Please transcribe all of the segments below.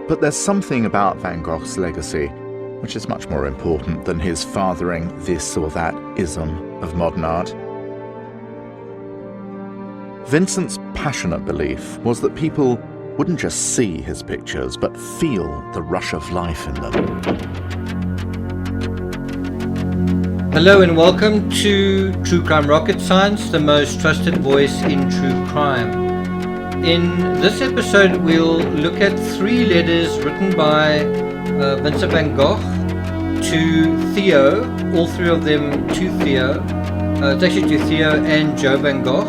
But there's something about Van Gogh's legacy which is much more important than his fathering this or that ism of modern art. Vincent's passionate belief was that people wouldn't just see his pictures, but feel the rush of life in them. Hello and welcome to True Crime Rocket Science, the most trusted voice in true crime. In this episode, we'll look at 3 letters written by Vincent van Gogh to Theo, all 3 of them to Theo. It's actually to Theo and Joe van Gogh,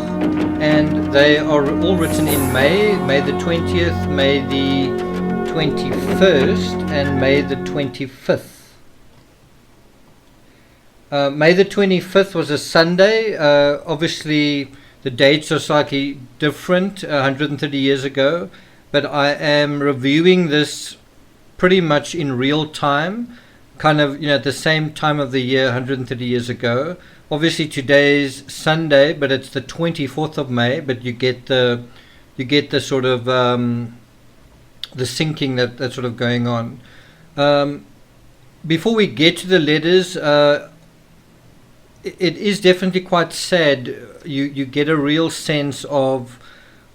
and they are all written in May the 20th, May the 21st, and May the 25th. May the 25th was a Sunday. Obviously, the dates are slightly different, 130 years ago, but I am reviewing this pretty much in real time, kind of, at the same time of the year, 130 years ago. Obviously, today's Sunday, but it's the 24th of May. But you get the sort of the sinking that's sort of going on. Before we get to the letters, it is definitely quite sad. You get a real sense of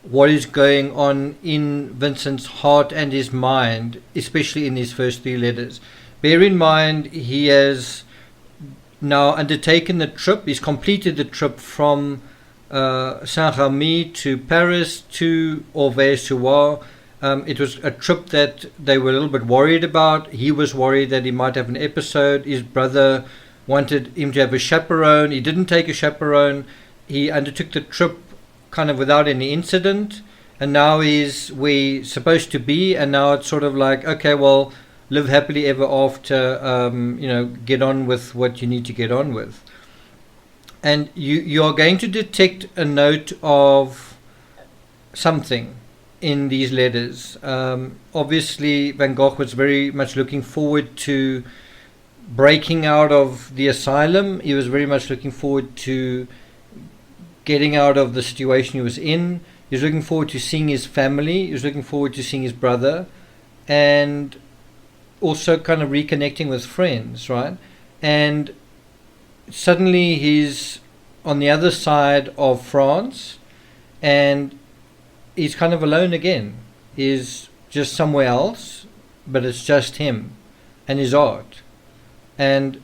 what is going on in Vincent's heart and his mind, especially in his first 3 letters. Bear in mind, he has now undertaken the trip. He's completed the trip from Saint-Remy to Paris to Auvers-sur-Oise. It was a trip that they were a little bit worried about. He was worried that he might have an episode. His brother wanted him to have a chaperone. He didn't take a chaperone. He undertook the trip kind of without any incident, and now he's where he's supposed to be, and now it's sort of like, okay, well, live happily ever after, get on with what you need to get on with. And you are going to detect a note of something in these letters. Obviously, Van Gogh was very much looking forward to breaking out of the asylum. He was very much looking forward to getting out of the situation he was in. He was looking forward to seeing his family. He was looking forward to seeing his brother, and also kind of reconnecting with friends, right? And suddenly he's on the other side of France, and he's kind of alone again. He's just somewhere else, but it's just him and his art. And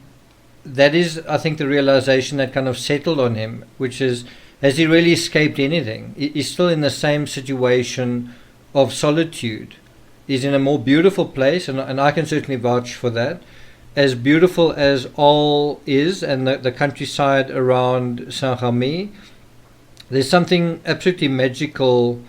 that is, I think, the realization that kind of settled on him, which is, has he really escaped anything? He's still in the same situation of solitude. He's in a more beautiful place, and I can certainly vouch for that. As beautiful as all is, and the countryside around Saint-Remy, there's something absolutely magical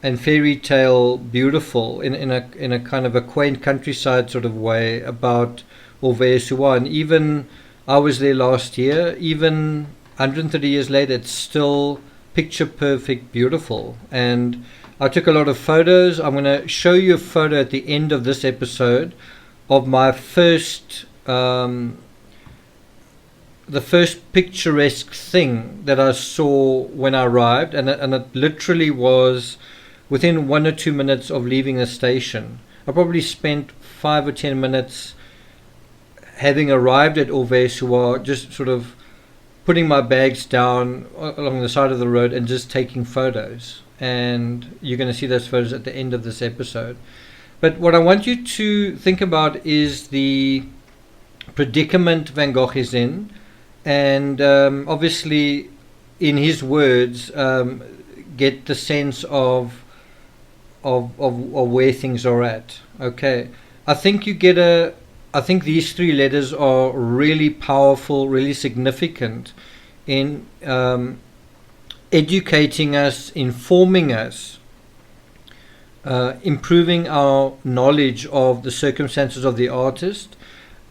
and fairy tale beautiful in a kind of a quaint countryside sort of way about Auvers-sur-Oise. And even I was there last year, even 130 years later, it's still picture perfect beautiful. And I took a lot of photos. I'm going to show you a photo at the end of this episode of my first the first picturesque thing that I saw when I arrived, and it literally was within 1 or 2 minutes of leaving the station. I probably spent 5 or 10 minutes having arrived at Auvers-sur-Oise, just sort of putting my bags down along the side of the road and just taking photos. And you're going to see those photos at the end of this episode. But what I want you to think about is the predicament Van Gogh is in, and obviously, in his words, get the sense of where things are at. Okay, I think these 3 letters are really powerful, really significant in educating us, informing us, improving our knowledge of the circumstances of the artist.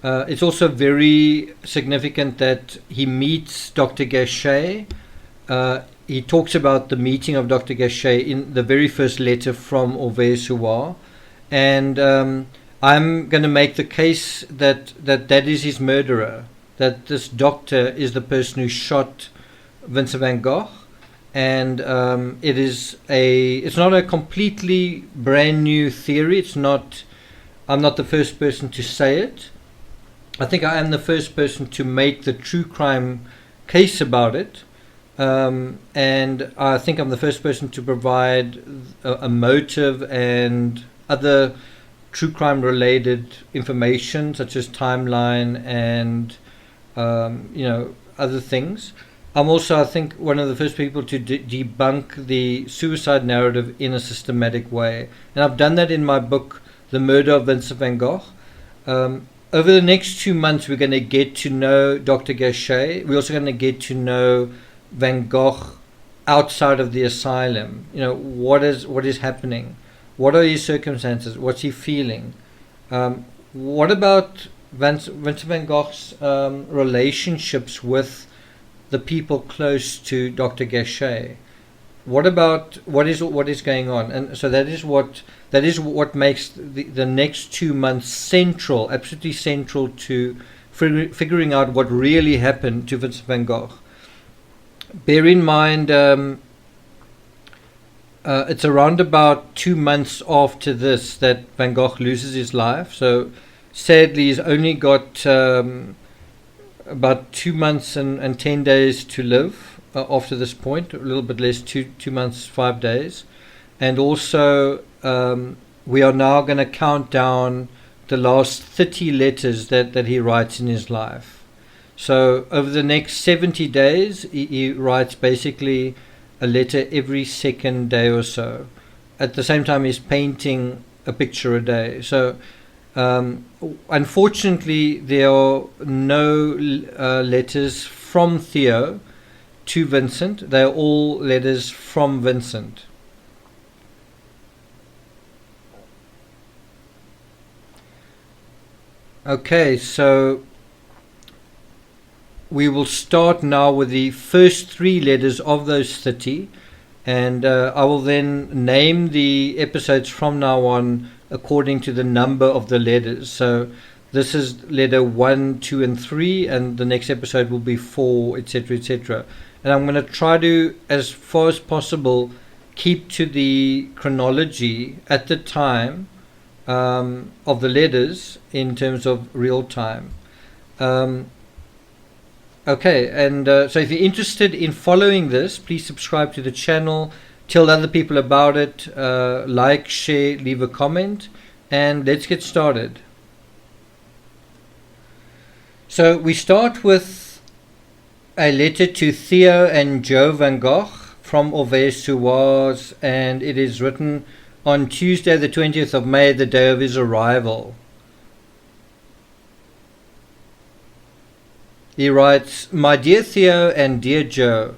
It's also very significant that he meets Dr. Gachet. He talks about the meeting of Dr. Gachet in the very first letter from Auvers-sur-Oise, and I'm going to make the case that is his murderer, that this doctor is the person who shot Vincent van Gogh, and it's not a completely brand new theory. It's not I'm not the first person to say it. I think I am the first person to make the true crime case about it. And I think I'm the first person to provide a motive and other true crime related information, such as timeline and other things. I'm also, I think, one of the first people to debunk the suicide narrative in a systematic way, and I've done that in my book, The Murder of Vincent van Gogh. Over the next 2 months, we're going to get to know Dr. Gachet. We're also going to get to know Van Gogh outside of the asylum. What is happening? What are his circumstances? What's he feeling? What about Vincent van Gogh's relationships with the people close to Dr. Gachet? What is going on? And so that is what makes the next 2 months central, absolutely central to figuring out what really happened to Vincent van Gogh. Bear in mind, it's around about 2 months after this that Van Gogh loses his life. So sadly, he's only got about 2 months and 10 days to live after this point, a little bit less, 2 months, 5 days. And also, we are now going to count down the last 30 letters that he writes in his life. So over the next 70 days, he writes basically a letter every second day or so. At the same time, he's painting a picture a day. So unfortunately, there are no letters from Theo to Vincent. They are all letters from Vincent. Okay, so we will start now with the first 3 letters of those 30, and I will then name the episodes from now on according to the number of the letters. So this is letter 1, 2, and 3, and the next episode will be 4, etc., etc. And I'm going to try to, as far as possible, keep to the chronology at the time of the letters in terms of real time. Okay, and so if you're interested in following this, please subscribe to the channel, tell other people about it, like, share, leave a comment, and let's get started. So we start with a letter to Theo and Joe van Gogh from Auvers-sur-Oise, and it is written on Tuesday the 20th of May, the day of his arrival. He writes, "My dear Theo and dear Joe,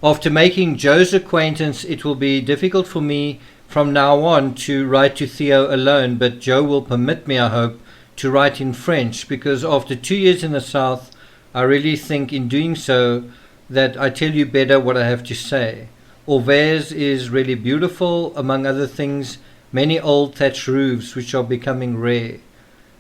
after making Joe's acquaintance, it will be difficult for me from now on to write to Theo alone, but Joe will permit me, I hope, to write in French, because after 2 years in the South, I really think in doing so that I tell you better what I have to say. Auvers is really beautiful, among other things, many old thatched roofs which are becoming rare.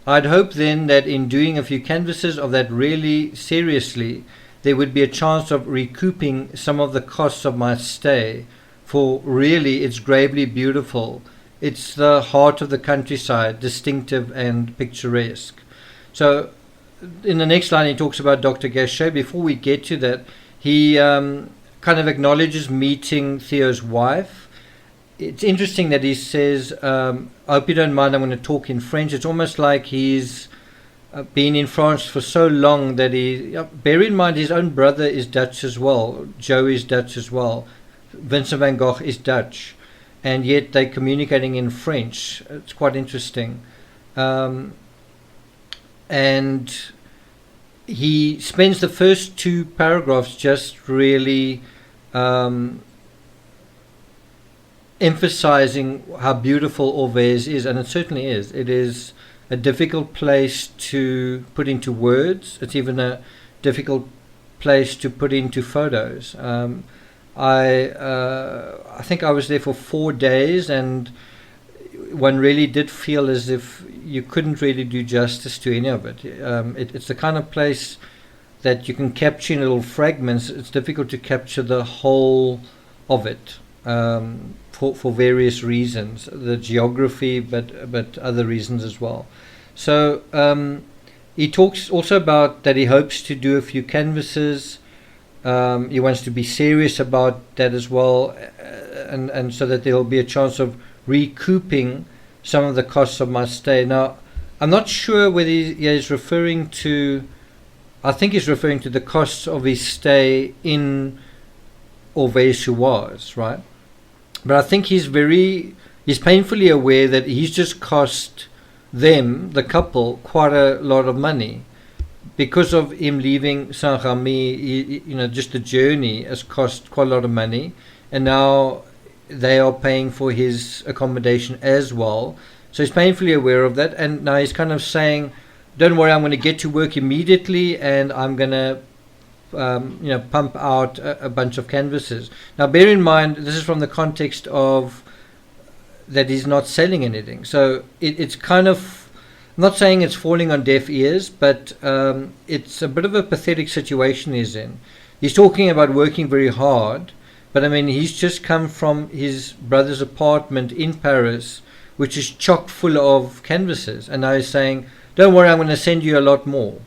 I'd hope then that in doing a few canvases of that really seriously, there would be a chance of recouping some of the costs of my stay, for really it's gravely beautiful. It's the heart of the countryside, distinctive and picturesque." So in the next line he talks about Dr. Gachet. Before we get to that, he kind of acknowledges meeting Theo's wife. It's interesting that he says, I hope you don't mind, I'm going to talk in French. It's almost like he's been in France for so long that bear in mind his own brother is Dutch as well. Joe is Dutch as well. Vincent van Gogh is Dutch. And yet they're communicating in French. It's quite interesting. And he spends the first 2 paragraphs just really emphasizing how beautiful Auvers is, and it certainly is. It is a difficult place to put into words. It's even a difficult place to put into photos. I think I was there for 4 days, and one really did feel as if you couldn't really do justice to any of it. It's the kind of place that you can capture in little fragments. It's difficult to capture the whole of it. for various reasons, the geography, but other reasons as well. So he talks also about that he hopes to do a few canvases. He wants to be serious about that as well, and so that there will be a chance of recouping some of the costs of my stay. Now, I'm not sure whether he is referring to, I think he's referring to the costs of his stay in Auvers-sur-Oise, right? But I think he's painfully aware that he's just cost them, the couple, quite a lot of money. Because of him leaving Saint-Remy, just the journey has cost quite a lot of money, and now they are paying for his accommodation as well. So he's painfully aware of that, and now he's kind of saying, don't worry, I'm going to get to work immediately, and I'm going to pump out a bunch of canvases. Now bear in mind, this is from the context of that he's not selling anything. So it's kind of, I'm not saying it's falling on deaf ears, but it's a bit of a pathetic situation he's in. He's talking about working very hard, but I mean, he's just come from his brother's apartment in Paris, which is chock full of canvases, and now he's saying, don't worry, I'm going to send you a lot more.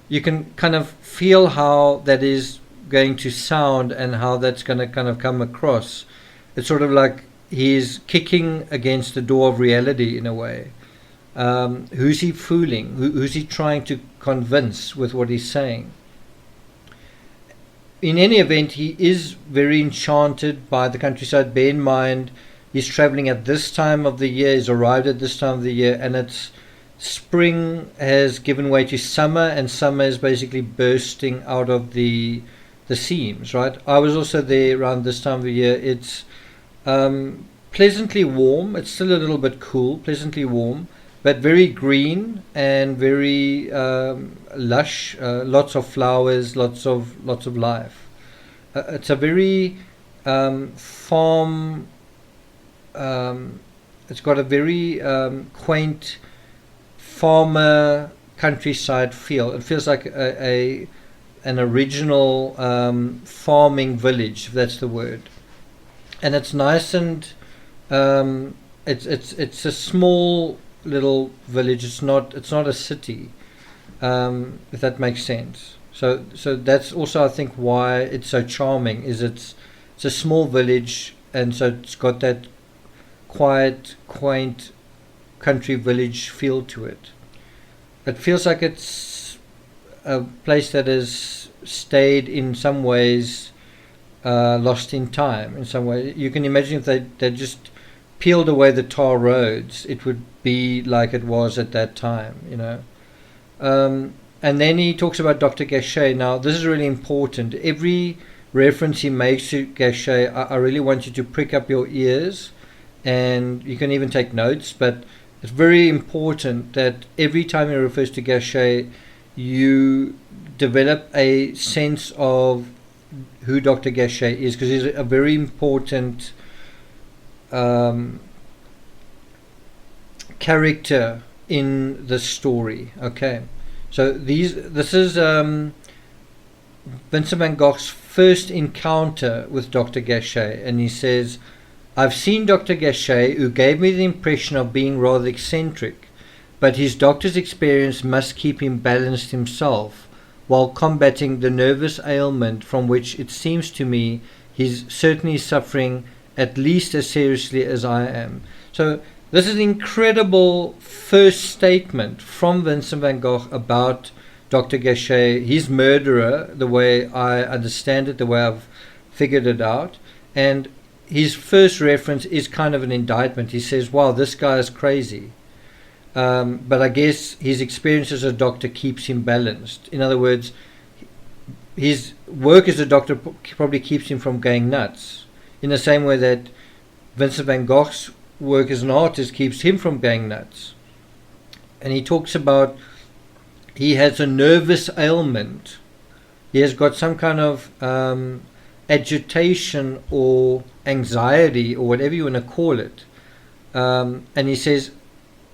You can kind of feel how that is going to sound and how that's going to kind of come across. It's sort of like he's kicking against the door of reality in a way. Who's he fooling? Who's he trying to convince with what he's saying? In any event, he is very enchanted by the countryside. Bear in mind, he's traveling at this time of the year, he's arrived at this time of the year, and it's spring has given way to summer, and summer is basically bursting out of the seams, right? I was also there around this time of the year. It's pleasantly warm. It's still a little bit cool, pleasantly warm, but very green and very lush. Lots of flowers, lots of life. It's a very farm. It's got a very quaint farmer countryside feel. It feels like an original farming village, if that's the word. And it's nice, and it's a small little village. It's not a city, if that makes sense. So that's also, I think, why it's so charming. Is it's a small village, and so it's got that quiet, quaint country village feel to it. It feels like it's a place that has stayed in some ways lost in time. In some way, you can imagine if they just peeled away the tar roads, it would be like it was at that time, and then he talks about Dr. Gachet. Now this is really important. Every reference he makes to Gachet, I really want you to prick up your ears, and you can even take notes, but it's very important that every time he refers to Gachet, you develop a sense of who Dr. Gachet is, because he's a very important character in the story. Okay, so this is Vincent van Gogh's first encounter with Dr. Gachet, and he says, I've seen Dr. Gachet, who gave me the impression of being rather eccentric, but his doctor's experience must keep him balanced himself, while combating the nervous ailment from which it seems to me he's certainly suffering at least as seriously as I am. So this is an incredible first statement from Vincent van Gogh about Dr. Gachet, his murderer, the way I understand it, the way I've figured it out. And his first reference is kind of an indictment. He says, wow, this guy is crazy. But I guess his experience as a doctor keeps him balanced. In other words, his work as a doctor probably keeps him from going nuts, in the same way that Vincent van Gogh's work as an artist keeps him from going nuts. And he talks about he has a nervous ailment. He has got some kind of agitation or anxiety or whatever you want to call it. And he says,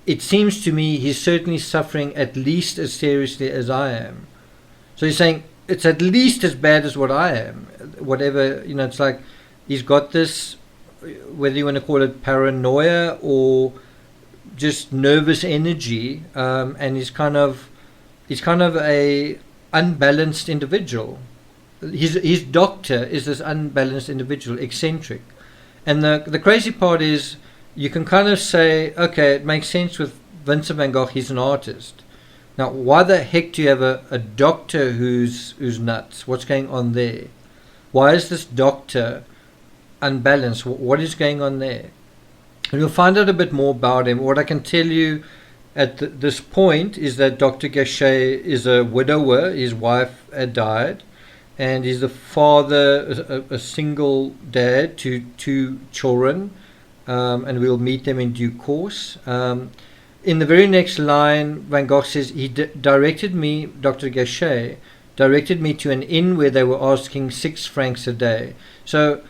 it seems to me he's certainly suffering at least as seriously as I am. So he's saying it's at least as bad as what I am. Whatever, it's like he's got this, whether you want to call it paranoia or just nervous energy, and he's kind of a unbalanced individual. His doctor is this unbalanced individual, eccentric. And the crazy part is, you can kind of say, okay, it makes sense with Vincent van Gogh, he's an artist. Now, why the heck do you have a doctor who's nuts? What's going on there? Why is this doctor unbalanced? What is going on there? And you'll find out a bit more about him. What I can tell you at this point is that Dr. Gogh is a widower. His wife had died. And he's the father, a single dad to 2 children. And we'll meet them in due course. In the very next line, Van Gogh says, he directed me, Dr. Gogh, directed me to an inn where they were asking 6 francs a day. So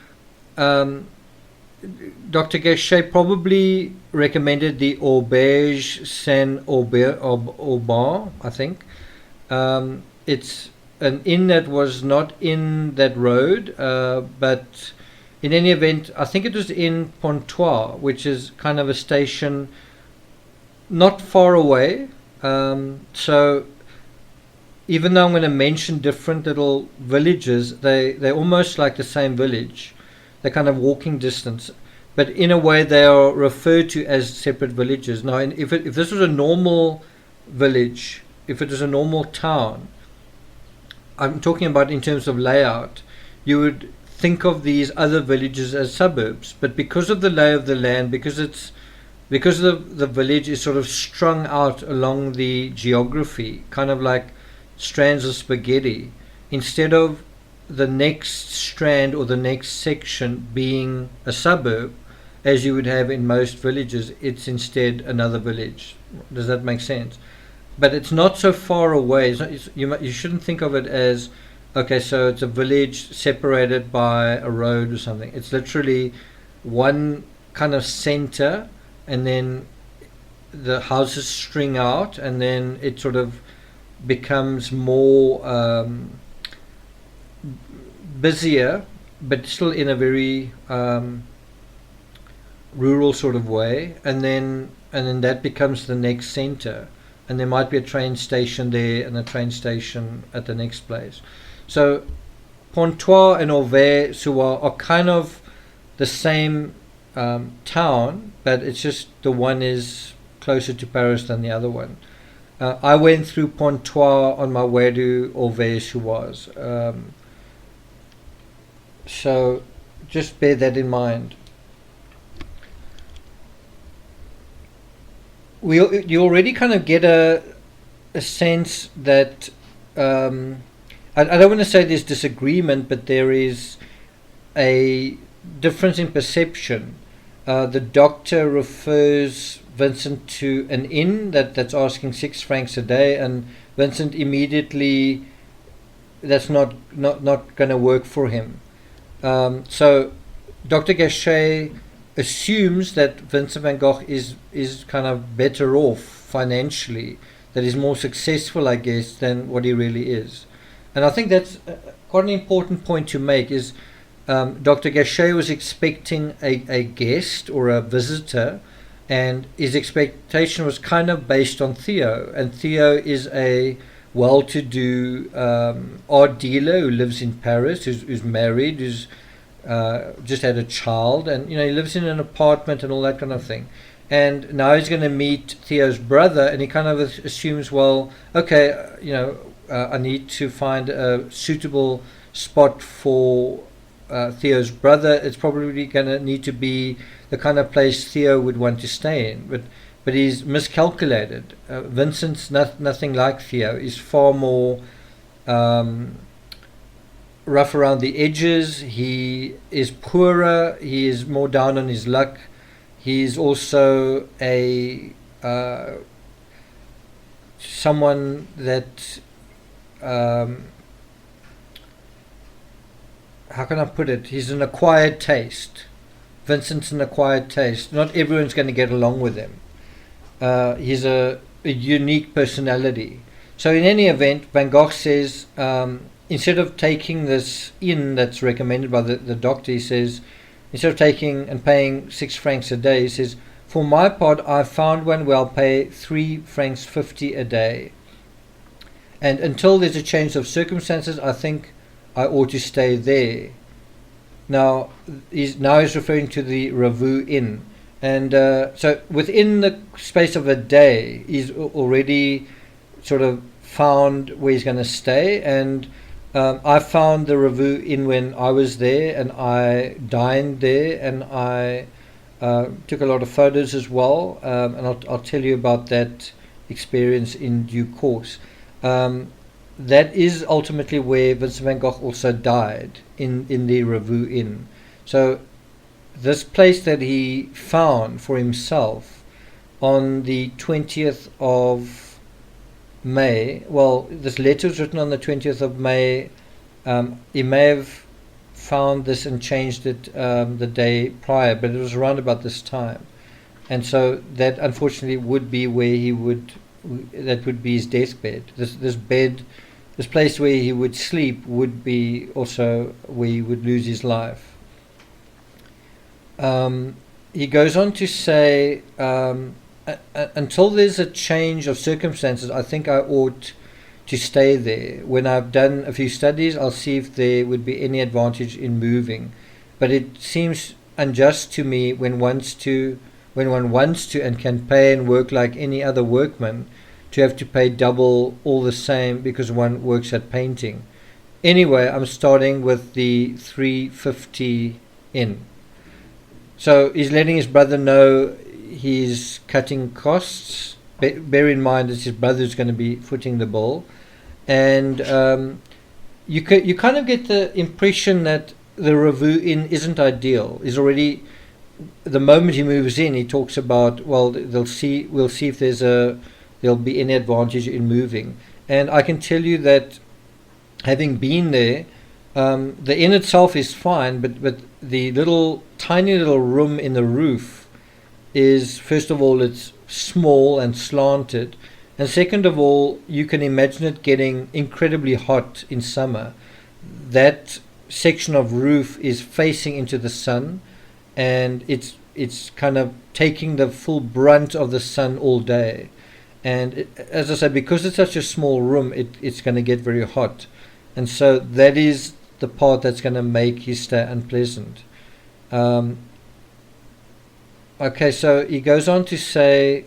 Dr. Gogh probably recommended the Auberge-Saint-Aubin, I think. It's an inn that was not in that road, but in any event, I think it was in Pontoise, which is kind of a station not far away. So even though I'm going to mention different little villages, they're almost like the same village. They're kind of walking distance, but in a way they are referred to as separate villages. Now, if this was a normal village, if it was a normal town, I'm talking about in terms of layout, you would think of these other villages as suburbs. But because of the lay of the land, because the village is sort of strung out along the geography, kind of like strands of spaghetti, instead of the next strand or the next section being a suburb, as you would have in most villages, it's instead another village. Does that make sense? But it's not so far away. You shouldn't think of it as, okay, so it's a village separated by a road or something. It's literally one kind of center, and then the houses string out, and then it sort of becomes more busier, but still in a very rural sort of way, and then that becomes the next center, and there might be a train station there and a train station at the next place. So Pontoise and Auvers-sur-Oise are kind of the same town, but it's just the one is closer to Paris than the other one. I went through Pontoise on my way to Auvers-sur-Oise. So just bear that in mind. You already kind of get a sense that I don't want to say there's disagreement, but there is a difference in perception. The doctor refers Vincent to an inn that's asking 6 francs a day, and Vincent immediately, that's not going to work for him. So Dr. Gogh assumes that Vincent van Gogh is kind of better off financially, that he's more successful, I guess, than what he really is. And I think that's quite an important point to make, is Dr. Gogh was expecting a guest or a visitor, and his expectation was kind of based on Theo. And Theo is a well-to-do art dealer who lives in Paris, who's married, who's just had a child, and he lives in an apartment and all that kind of thing. And now he's going to meet Theo's brother, and he kind of assumes, well, okay, I need to find a suitable spot for Theo's brother. It's probably going to need to be the kind of place Theo would want to stay in, but he's miscalculated. Vincent's nothing like Theo. He's far more rough around the edges. He is poorer. He is more down on his luck. He's also a someone that how can I put it? He's an acquired taste. Vincent's an acquired taste. Not everyone's going to get along with him. He's a unique personality. So in any event, Van Gogh says, instead of taking this inn that's recommended by the doctor, he says, instead of taking and paying 6 francs a day, he says, for my part, I found one where I'll pay 3 francs 50 a day. And until there's a change of circumstances, I think I ought to stay there. Now he's referring to the Revue Inn. And so within the space of a day, he's already sort of found where he's going to stay. And I found the Revue Inn when I was there, and I dined there, and I took a lot of photos as well. And I'll tell you about that experience in due course. That is ultimately where Vincent van Gogh also died, in the Revue Inn. So this place that he found for himself on the 20th of May, well, this letter was written on the 20th of May. He may have found this and changed it the day prior, but it was around about this time. And so that unfortunately would be where that would be his deathbed. This place where he would sleep would be also where he would lose his life. He goes on to say, until there's a change of circumstances, I think I ought to stay there. When I've done a few studies, I'll see if there would be any advantage in moving. But it seems unjust to me when one wants to and can pay and work like any other workman, to have to pay double all the same because one works at painting. Anyway, I'm starting with the 350 in. So he's letting his brother know he's cutting costs. Bear in mind that his brother is going to be footing the bill. And you kind of get the impression that the Revue Inn isn't ideal. He's already, the moment he moves in, he talks about, well, we'll see if there'll be any advantage in moving. And I can tell you that, having been there, the inn itself is fine, but the tiny little room in the roof is, first of all, it's small and slanted, and second of all, you can imagine it getting incredibly hot in summer. That section of roof is facing into the sun, and it's kind of taking the full brunt of the sun all day. And as I said, because it's such a small room, it's going to get very hot. And so that is the part that's going to make his stay unpleasant. Okay, so he goes on to say,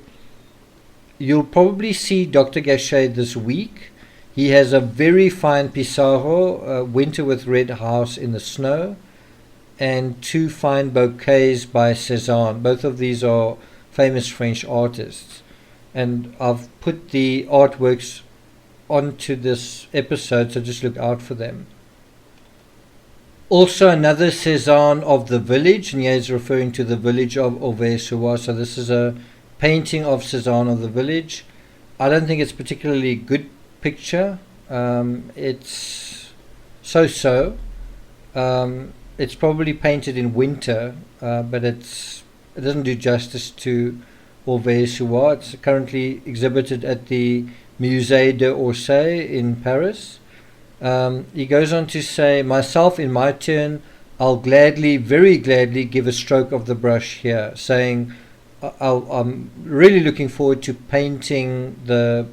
you'll probably see Dr. Gachet this week. He has a very fine Pissarro, Winter with Red House in the Snow, and 2 fine bouquets by Cézanne. Both of these are famous French artists. And I've put the artworks onto this episode, so just look out for them. Also another Cézanne of the village, and here he's referring to the village of Auvers-sur-Oise. So this is a painting of Cézanne of the village. I don't think it's a particularly good picture. It's so-so. It's probably painted in winter, but it doesn't do justice to Auvers-sur-Oise. It's currently exhibited at the Musée d'Orsay in Paris. He goes on to say, myself in my turn, I'll very gladly give a stroke of the brush here, saying I'm really looking forward to painting the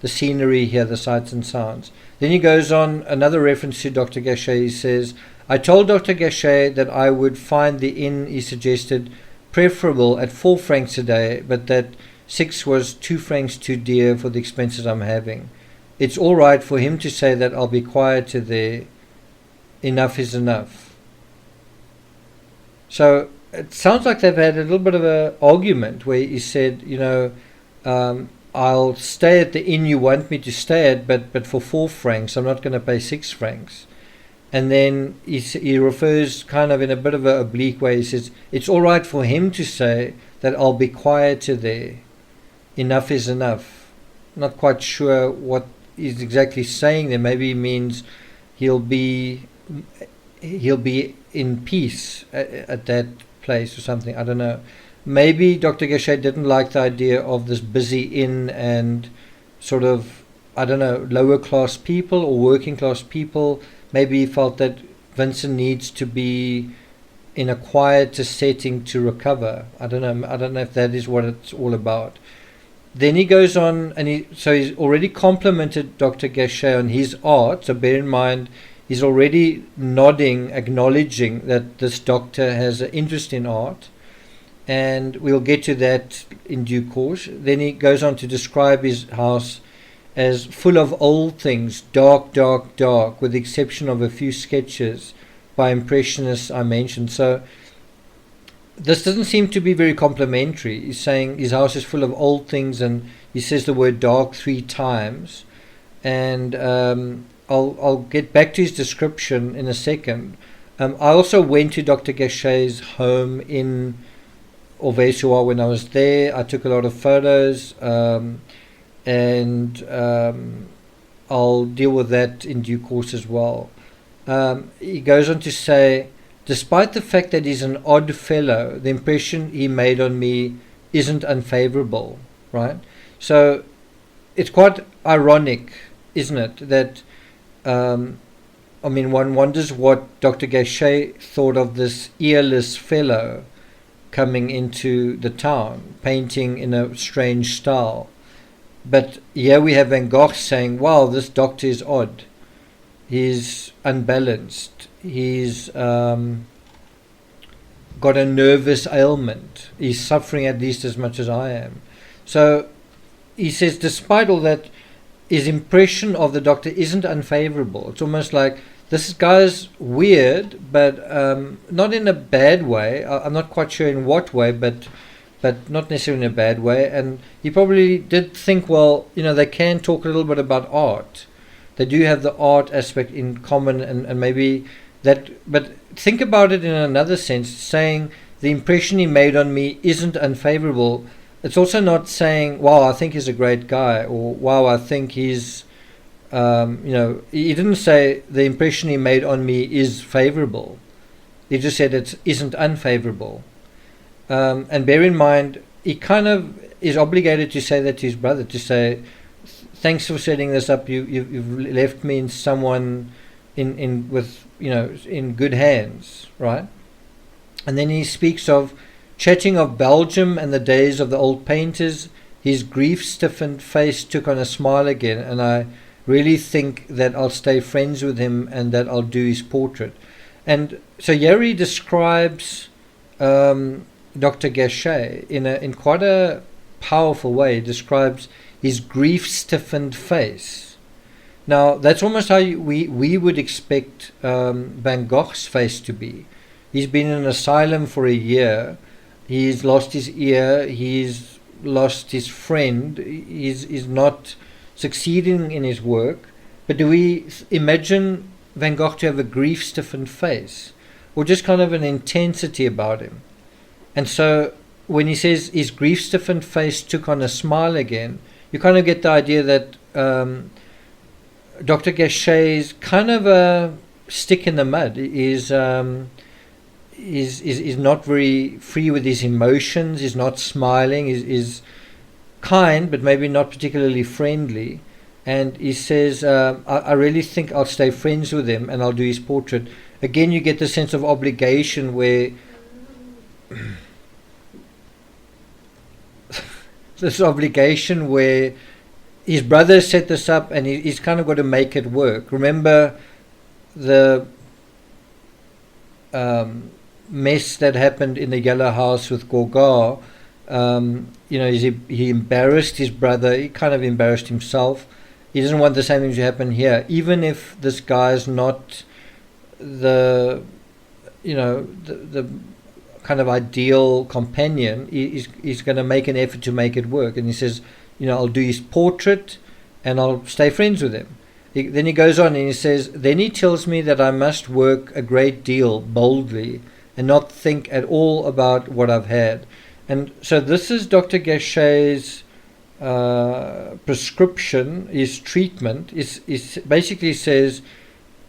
scenery here, the sights and sounds. Then he goes on, another reference to Dr. Gachet. He says, I told Dr. Gachet that I would find the inn he suggested preferable at 4 francs a day, but that 6 was 2 francs too dear for the expenses I'm having. It's all right for him to say that I'll be quieter there. Enough is enough. So it sounds like they've had a little bit of an argument where he said, I'll stay at the inn you want me to stay at, but for 4 francs, I'm not going to pay 6 francs. And then he refers kind of in a bit of an oblique way. He says, it's all right for him to say that I'll be quieter there. Enough is enough. Not quite sure what he's exactly saying there. Maybe he means he'll be in peace at that place or something. I don't know. Maybe Dr. Gachet didn't like the idea of this busy inn and sort of I don't know, lower class people or working class people. Maybe he felt that Vincent needs to be in a quieter setting to recover. I don't know. I don't know if that is what it's all about. Then he goes on, and he's already complimented Dr. Gachet on his art. So bear in mind, he's already nodding, acknowledging that this doctor has an interest in art, and we'll get to that in due course. Then he goes on to describe his house as full of old things, dark, dark, dark, with the exception of a few sketches by Impressionists I mentioned. So this doesn't seem to be very complimentary. He's saying his house is full of old things, and he says the word dark 3 times. And I'll get back to his description in a second. I also went to Dr. Gachet's home in Auvers-sur-Oise when I was there. I took a lot of photos, and I'll deal with that in due course as well. He goes on to say, despite the fact that he's an odd fellow, the impression he made on me isn't unfavorable, right? So it's quite ironic, isn't it, that one wonders what Dr. Gachet thought of this earless fellow coming into the town, painting in a strange style. But here we have Van Gogh saying, wow, this doctor is odd. He's unbalanced. He's got a nervous ailment. He's suffering at least as much as I am. So he says, despite all that, his impression of the doctor isn't unfavorable. It's almost like this guy's weird, but not in a bad way. I'm not quite sure in what way, but not necessarily in a bad way. And he probably did think, well, they can talk a little bit about art. They do have the art aspect in common, and maybe that. But think about it in another sense, saying the impression he made on me isn't unfavorable. It's also not saying, wow, I think he's a great guy, or wow, I think he's, he didn't say the impression he made on me is favorable. He just said it isn't unfavorable. And bear in mind, he kind of is obligated to say that to his brother, to say, thanks for setting this up. You've left me in someone in good hands, right? And then he speaks of chatting of Belgium and the days of the old painters. His grief-stiffened face took on a smile again, and I really think that I'll stay friends with him and that I'll do his portrait. And so Yeri describes Dr. Gachet in quite a powerful way. He describes his grief-stiffened face. Now, that's almost how we would expect Van Gogh's face to be. He's been in an asylum for a year. He's lost his ear. He's lost his friend. He's not succeeding in his work. But do we imagine Van Gogh to have a grief-stiffened face, or just kind of an intensity about him? And so when he says his grief-stiffened face took on a smile again, you kind of get the idea that Dr. Gachet is kind of a stick in the mud. Is not very free with his emotions. Is not smiling. Is kind, but maybe not particularly friendly. And he says, I really think I'll stay friends with him and I'll do his portrait. Again, you get the sense of obligation where this obligation where his brother set this up and he's kind of got to make it work. Remember the mess that happened in the Yellow House with Gogh. He embarrassed his brother. He kind of embarrassed himself. He doesn't want the same thing to happen here. Even if this guy's not the kind of ideal companion, he's going to make an effort to make it work. And he says, I'll do his portrait and I'll stay friends with him. Then he goes on and he says, then he tells me that I must work a great deal boldly and not think at all about what I've had. And so this is Dr. Gachet's prescription, his treatment. Is basically says,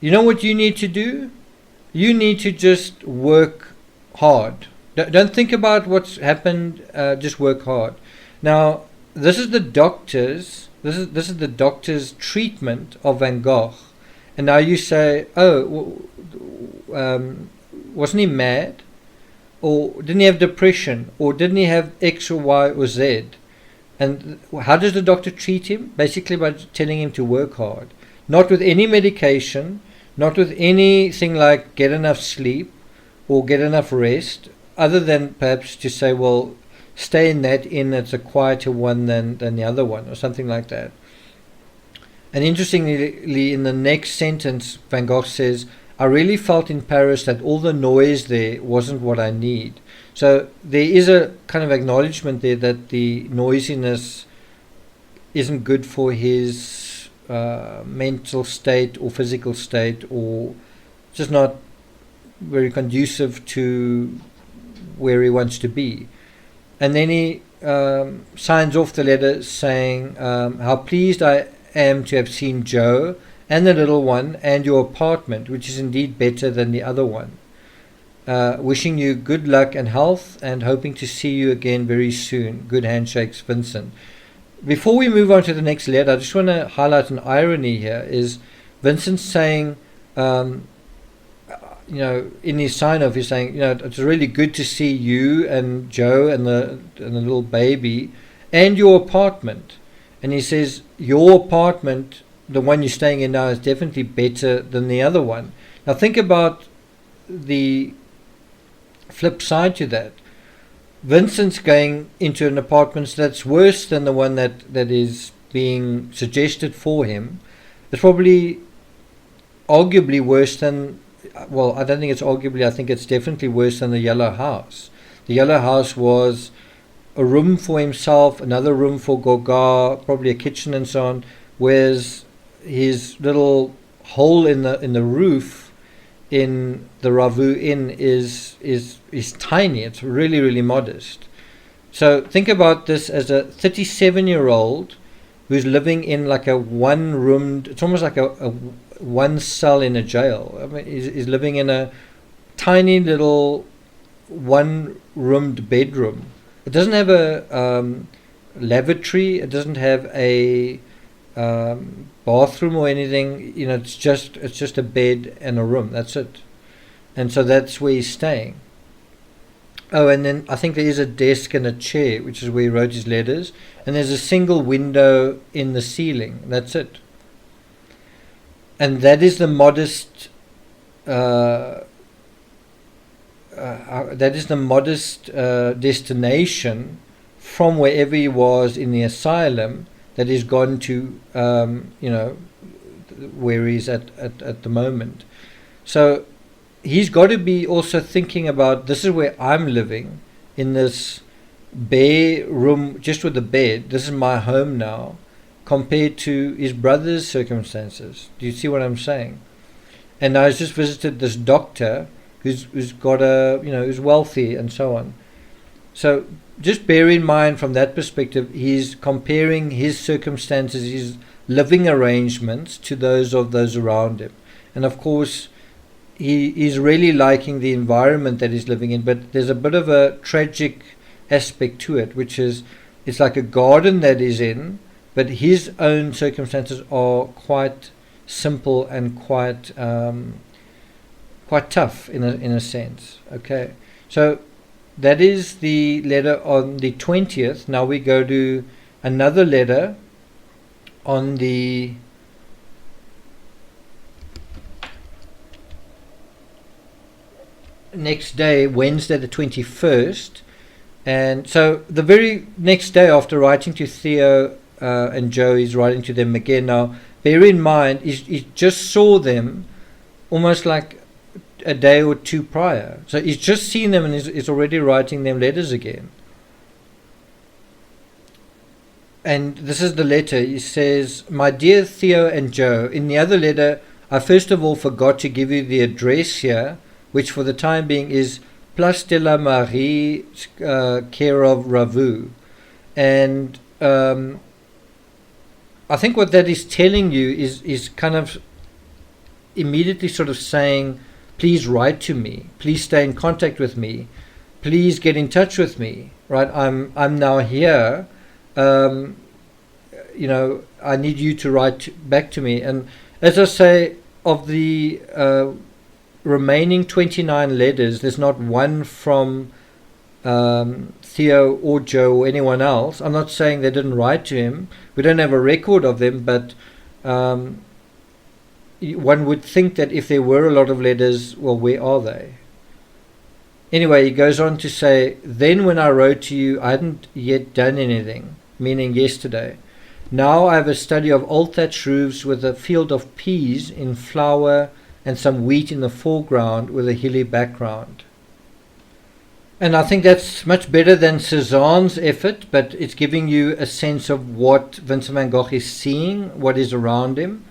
you know what you need to do? You need to just work hard. Don't think about what's happened, just work hard. Now, this is the doctor's this is the doctor's treatment of Van Gogh, and now you say, oh, wasn't he mad, or didn't he have depression, or didn't he have X or Y or Z? And how does the doctor treat him? Basically by telling him to work hard, not with any medication, not with anything like get enough sleep or get enough rest, other than perhaps to say, well, stay in that inn, it's a quieter one than the other one, or something like that. And interestingly, in the next sentence, Van Gogh says, I really felt in Paris that all the noise there wasn't what I need. So there is a kind of acknowledgement there that the noisiness isn't good for his mental state or physical state, or just not very conducive to where he wants to be. And then he signs off the letter saying, how pleased I am to have seen Joe and the little one and your apartment, which is indeed better than the other one. Wishing you good luck and health and hoping to see you again very soon. Good handshakes, Vincent. Before we move on to the next letter, I just want to highlight an irony here. Is Vincent saying, in his sign-off, he's saying, it's really good to see you and Joe and the little baby and your apartment. And he says, your apartment, the one you're staying in now, is definitely better than the other one. Now think about the flip side to that. Vincent's going into an apartment that's worse than the one that is being suggested for him. It's probably arguably worse than, well, I don't think it's arguably, I think it's definitely worse than the Yellow House. The Yellow House was a room for himself, another room for Gogh, probably a kitchen and so on, whereas his little hole in the roof in the Ravu Inn is tiny. It's really, really modest. So think about this as a 37-year-old who's living in like a one-roomed, it's almost like a one cell in a jail. I mean, he's living in a tiny little one-roomed bedroom. It doesn't have a lavatory. It doesn't have a bathroom or anything. It's just a bed and a room. That's it. And so that's where he's staying. Oh, and then I think there is a desk and a chair, which is where he wrote his letters. And there's a single window in the ceiling. That's it. And that is the modest. Destination from wherever he was in the asylum that he's gone to, where he's at the moment. So he's got to be also thinking about, this is where I'm living, in this bare room just with a bed. This is my home now, compared to his brother's circumstances. Do you see what I'm saying? And I just visited this doctor who's got who's wealthy and so on. So just bear in mind from that perspective, he's comparing his circumstances, his living arrangements, to those of those around him. And of course, he's really liking the environment that he's living in, but there's a bit of a tragic aspect to it, which is it's like a garden that he's in, but his own circumstances are quite simple and quite tough in a sense. Okay, so that is the letter on the 20th. Now we go to another letter on the next day, Wednesday the 21st. And so the very next day after writing to Theo and Joe, he's writing to them again. Now bear in mind, he just saw them almost like a day or two prior. So he's just seen them and is already writing them letters again. And this is the letter. He says, "My dear Theo and Joe, in the other letter, I first of all forgot to give you the address here, which for the time being is Place de la Marie, care of Ravu." And I think what that is telling you is kind of immediately sort of saying, please write to me, please stay in contact with me, please get in touch with me, right? I'm now here. I need you to write back to me. And as I say, of the remaining 29 letters, there's not one from Theo or Joe or anyone else. I'm not saying they didn't write to him. We don't have a record of them, but one would think that if there were a lot of letters, well, where are they? Anyway, he goes on to say, then when I wrote to you, I hadn't yet done anything, meaning yesterday. Now I have a study of old thatched roofs with a field of peas in flower and some wheat in the foreground with a hilly background. And I think that's much better than Cézanne's effort, but it's giving you a sense of what Vincent van Gogh is seeing, what is around him.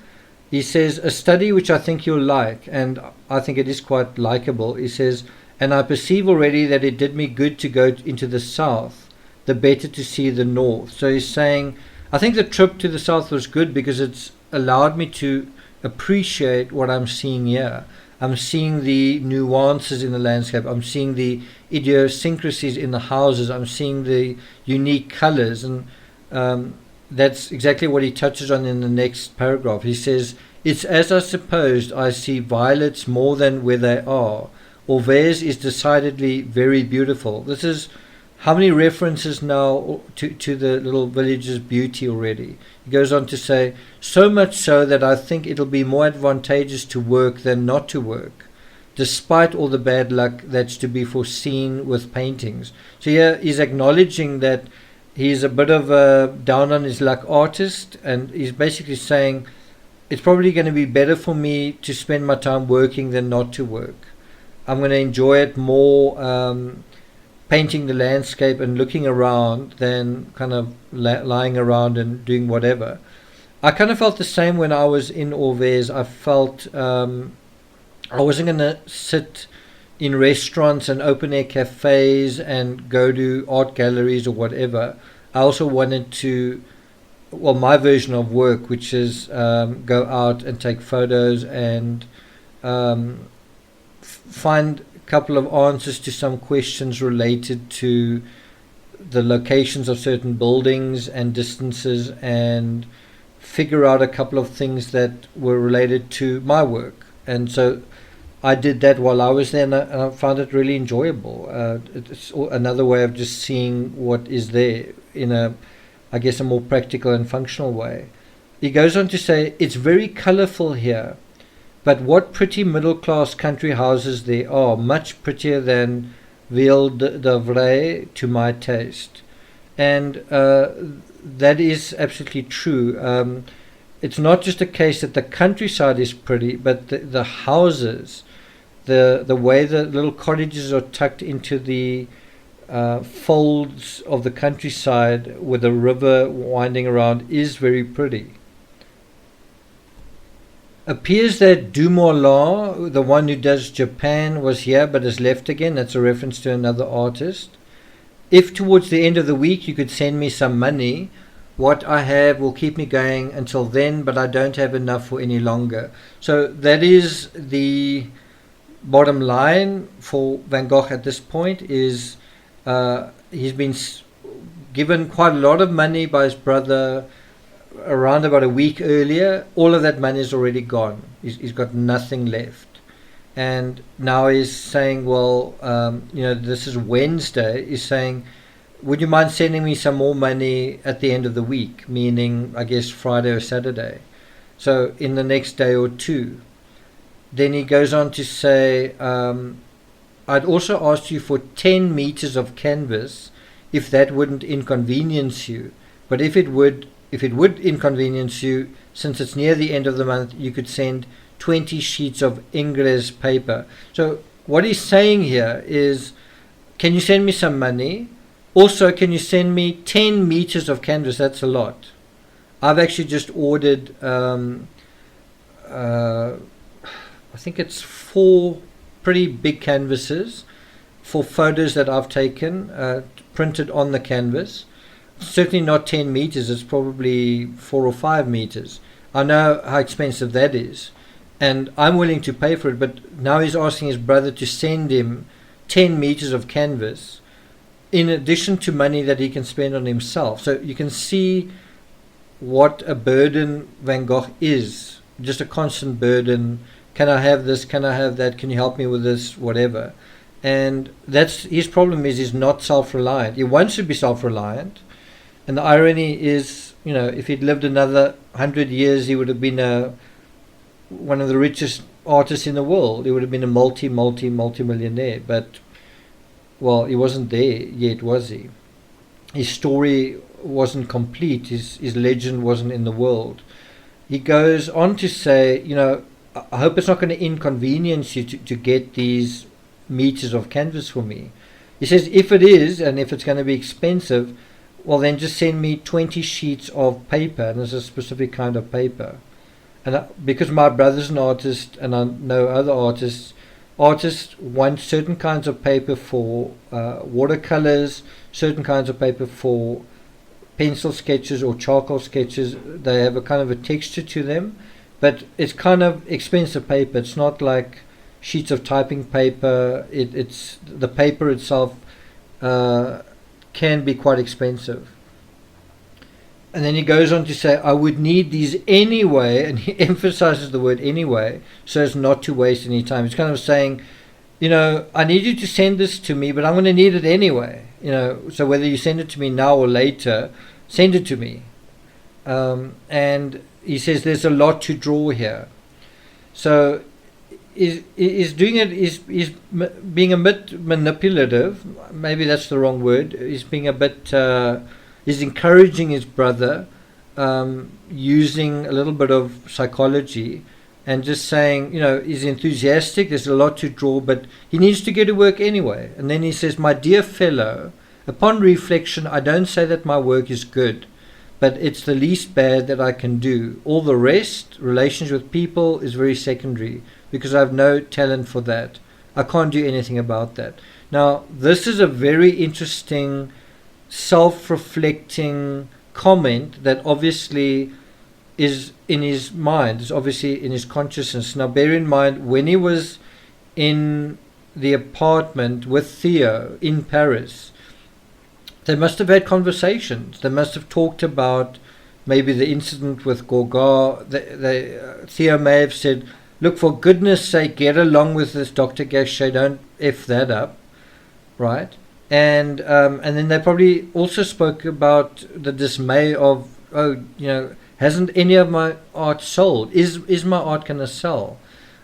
He says, a study which I think you'll like, and I think it is quite likable. He says, and I perceive already that it did me good to go into the south, the better to see the north. So he's saying, I think the trip to the south was good because it's allowed me to appreciate what I'm seeing here. I'm seeing the nuances in the landscape. I'm seeing the idiosyncrasies in the houses. I'm seeing the unique colors. And that's exactly what he touches on in the next paragraph. He says, it's as I supposed, I see violets more than where they are. Auvers is decidedly very beautiful. This is how many references now to the little village's beauty already. He goes on to say, so much so that I think it'll be more advantageous to work than not to work, despite all the bad luck that's to be foreseen with paintings. So here he's acknowledging that he's a bit of a down on his luck artist, and he's basically saying it's probably going to be better for me to spend my time working than not to work. I'm going to enjoy it more painting the landscape and looking around than kind of lying around and doing whatever. I kind of felt the same when I was in Auvers. I felt I wasn't going to sit in restaurants and open air cafes and go to art galleries or whatever. I also wanted to, well, my version of work, which is go out and take photos and find a couple of answers to some questions related to the locations of certain buildings and distances, and figure out a couple of things that were related to my work. And so I did that while I was there, and I found it really enjoyable. It's another way of just seeing what is there in a more practical and functional way. He goes on to say, it's very colourful here, but what pretty middle-class country houses there are, much prettier than Ville d'Avray to my taste. And that is absolutely true. It's not just a case that the countryside is pretty, but the houses, the way the little cottages are tucked into the folds of the countryside with the river winding around is very pretty. Appears that Dumoulin, the one who does Japan, was here but has left again. That's a reference to another artist. If towards the end of the week you could send me some money, what I have will keep me going until then, but I don't have enough for any longer. So that is the bottom line for Van Gogh at this point. Is he's been given quite a lot of money by his brother around about a week earlier. All of that money is already gone. He's got nothing left. And now he's saying, well, this is Wednesday. He's saying, would you mind sending me some more money at the end of the week? Meaning, I guess, Friday or Saturday. So in the next day or two. Then he goes on to say, I'd also asked you for 10 meters of canvas if that wouldn't inconvenience you. But if it would inconvenience you, since it's near the end of the month, you could send 20 sheets of Ingres paper. So what he's saying here is, can you send me some money? Also, can you send me 10 meters of canvas? That's a lot. I've actually just ordered, I think it's 4 pretty big canvases for photos that I've taken, printed on the canvas. Certainly not 10 meters, it's probably 4 or 5 meters. I know how expensive that is, and I'm willing to pay for it, but now he's asking his brother to send him 10 meters of canvas in addition to money that he can spend on himself. So you can see what a burden Van Gogh is, just a constant burden. Can I have this? Can I have that? Can you help me with this? Whatever. And that's his problem, is he's not self-reliant. He wants to be self-reliant. And the irony is, if he'd lived another 100 years, he would have been one of the richest artists in the world. He would have been a multi-millionaire. But, well, he wasn't there yet, was he? His story wasn't complete. His legend wasn't in the world. He goes on to say, I hope it's not going to inconvenience you to get these meters of canvas for me. He says, if it is, and if it's going to be expensive, well, then just send me 20 sheets of paper, and there's a specific kind of paper. And because my brother's an artist, and I know other artists want certain kinds of paper for watercolors, certain kinds of paper for pencil sketches or charcoal sketches. They have a kind of a texture to them, but it's kind of expensive paper. It's not like sheets of typing paper. It's the paper itself can be quite expensive. And then he goes on to say, I would need these anyway, and he emphasizes the word anyway, so as not to waste any time. It's kind of saying, I need you to send this to me, but I'm going to need it anyway. So whether you send it to me now or later, send it to me. And he says there's a lot to draw here. So is doing it, is being a bit manipulative. Maybe that's the wrong word. He's being a bit, he's encouraging his brother, using a little bit of psychology, and just saying, he's enthusiastic, there's a lot to draw, but he needs to get to work anyway. And then he says, my dear fellow, upon reflection, I don't say that my work is good, but it's the least bad that I can do. All the rest, relations with people, is very secondary, because I have no talent for that. I can't do anything about that. Now, this is a very interesting, self-reflecting comment that obviously is in his mind, is obviously in his consciousness. Now, bear in mind, when he was in the apartment with Theo in Paris, they must have had conversations. They must have talked about maybe the incident with Gogh. Theo may have said, look, for goodness sake, get along with this Dr. Gachet, don't F that up, right? And then they probably also spoke about the dismay of, hasn't any of my art sold? Is my art going to sell?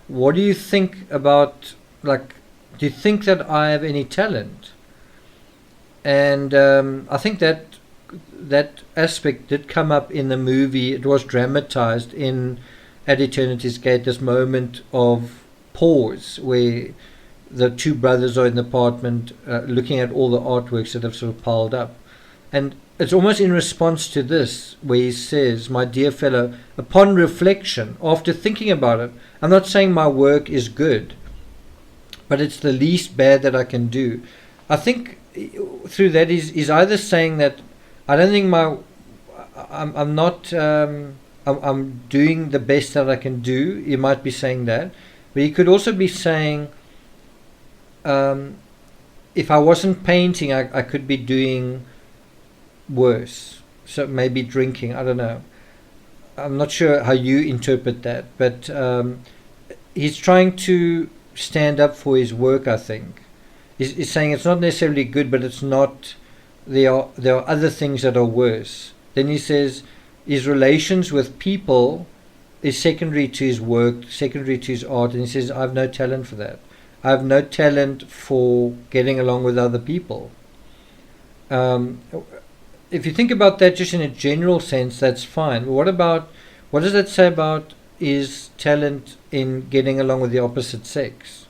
What do you think about, do you think that I have any talent? And I think that aspect did come up in the movie. It was dramatized in At Eternity's Gate, this moment of pause where the two brothers are in the apartment looking at all the artworks that have sort of piled up. And it's almost in response to this where he says, my dear fellow, upon reflection, after thinking about it, I'm not saying my work is good, but it's the least bad that I can do. I think through that he's either saying that I don't think I'm doing the best that I can do. He might be saying that, but he could also be saying, if I wasn't painting, I could be doing worse. So maybe drinking, I don't know. I'm not sure how you interpret that, but he's trying to stand up for his work, I think. He's saying it's not necessarily good, but it's not, there are other things that are worse. Then he says his relations with people is secondary to his work, secondary to his art, and he says, I have no talent for that. I have no talent for getting along with other people. If you think about that just in a general sense, that's fine. But what does that say about his talent in getting along with the opposite sex?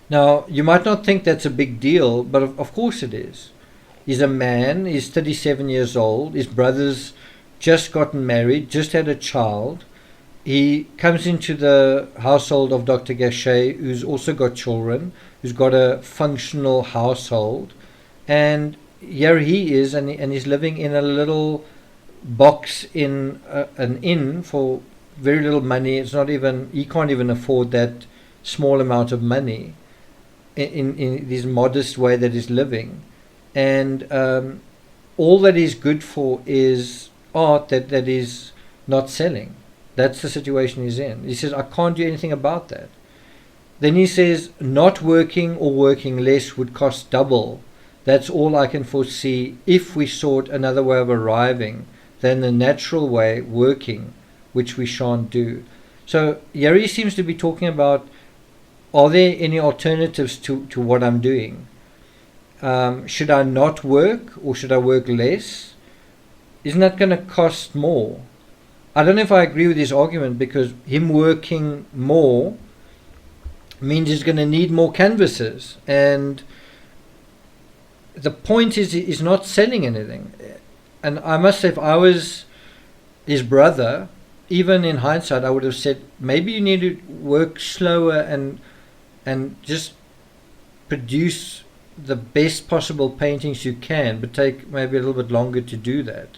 Now, you might not think that's a big deal, but of course it is. He's a man, he's 37 years old, his brother's just gotten married, just had a child. He comes into the household of Dr. Gachet, who's also got children, who's got a functional household. And here he is, and he's living in a little box in an inn for very little money. It's not even, he can't even afford that small amount of money in this modest way that he's living. And all that he's good for is art that is not selling. That's the situation he's in. He says, I can't do anything about that. Then he says, not working or working less would cost double. That's all I can foresee if we sought another way of arriving than the natural way, working, which we shan't do. So Yeri seems to be talking about, are there any alternatives to what I'm doing? Should I not work, or should I work less? Isn't that going to cost more? I don't know if I agree with his argument, because him working more means he's going to need more canvases, and the point is he's not selling anything. And I must say, if I was his brother, even in hindsight, I would have said, maybe you need to work slower and just produce the best possible paintings you can, but take maybe a little bit longer to do that.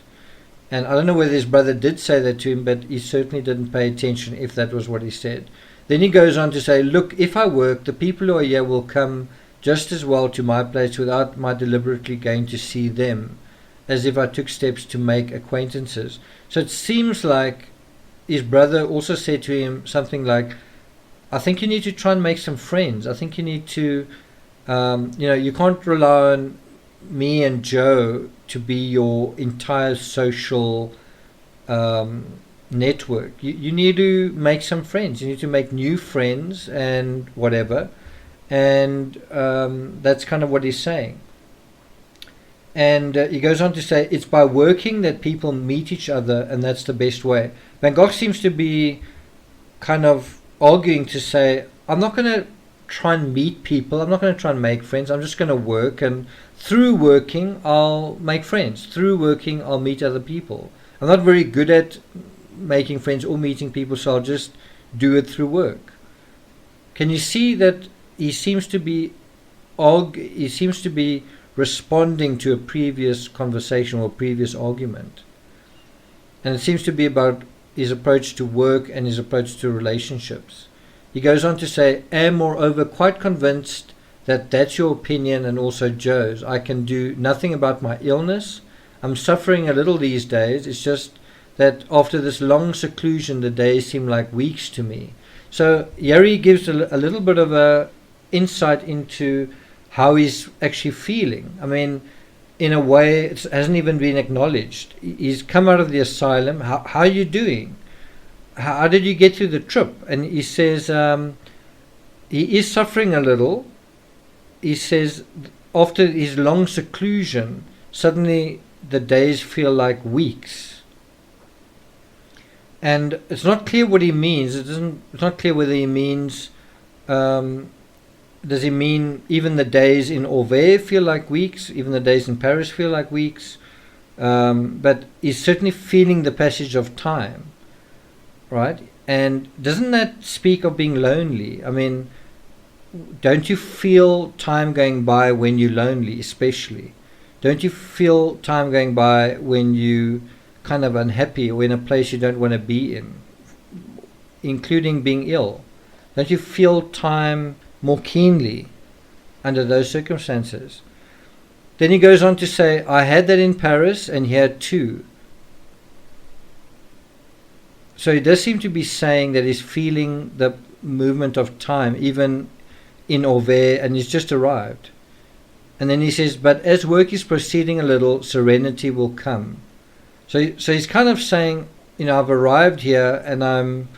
And I don't know whether his brother did say that to him, but he certainly didn't pay attention if that was what he said. Then he goes on to say, look, if I work, the people who are here will come just as well to my place without my deliberately going to see them, as if I took steps to make acquaintances. So it seems like his brother also said to him something like, I think you need to try and make some friends. I think you need to, you can't rely on me and Joe to be your entire social network. You need to make some friends. You need to make new friends and whatever. And that's kind of what he's saying. And he goes on to say, it's by working that people meet each other, and that's the best way. Van Gogh seems to be kind of arguing to say, I'm not going to try and meet people. I'm not going to try and make friends. I'm just going to work, and through working, I'll make friends. Through working, I'll meet other people. I'm not very good at making friends or meeting people, so I'll just do it through work. Can you see that he seems to be responding to a previous conversation or previous argument? And it seems to be about his approach to work and his approach to relationships. He goes on to say, am moreover quite convinced that that's your opinion and also Joe's. I can do nothing about my illness. I'm suffering a little these days. It's just that after this long seclusion, the days seem like weeks to me. So Yeri gives a little bit of a insight into how he's actually feeling. I mean, in a way, it hasn't even been acknowledged. He's come out of the asylum. How are you doing? How did you get through the trip? And he says he is suffering a little. He says after his long seclusion, suddenly the days feel like weeks. And it's not clear what he means. It's not clear whether he means, does he mean even the days in Auvers feel like weeks, even the days in Paris feel like weeks? But he's certainly feeling the passage of time, right? And doesn't that speak of being lonely? I mean, don't you feel time going by when you're lonely, especially? Don't you feel time going by when you kind of unhappy or in a place you don't want to be in, including being ill? Don't you feel time more keenly under those circumstances? Then he goes on to say, I had that in Paris and here too. So he does seem to be saying that he's feeling the movement of time even in Auvers, and he's just arrived. And then he says, but as work is proceeding a little, serenity will come. So he's kind of saying, I've arrived here and I'm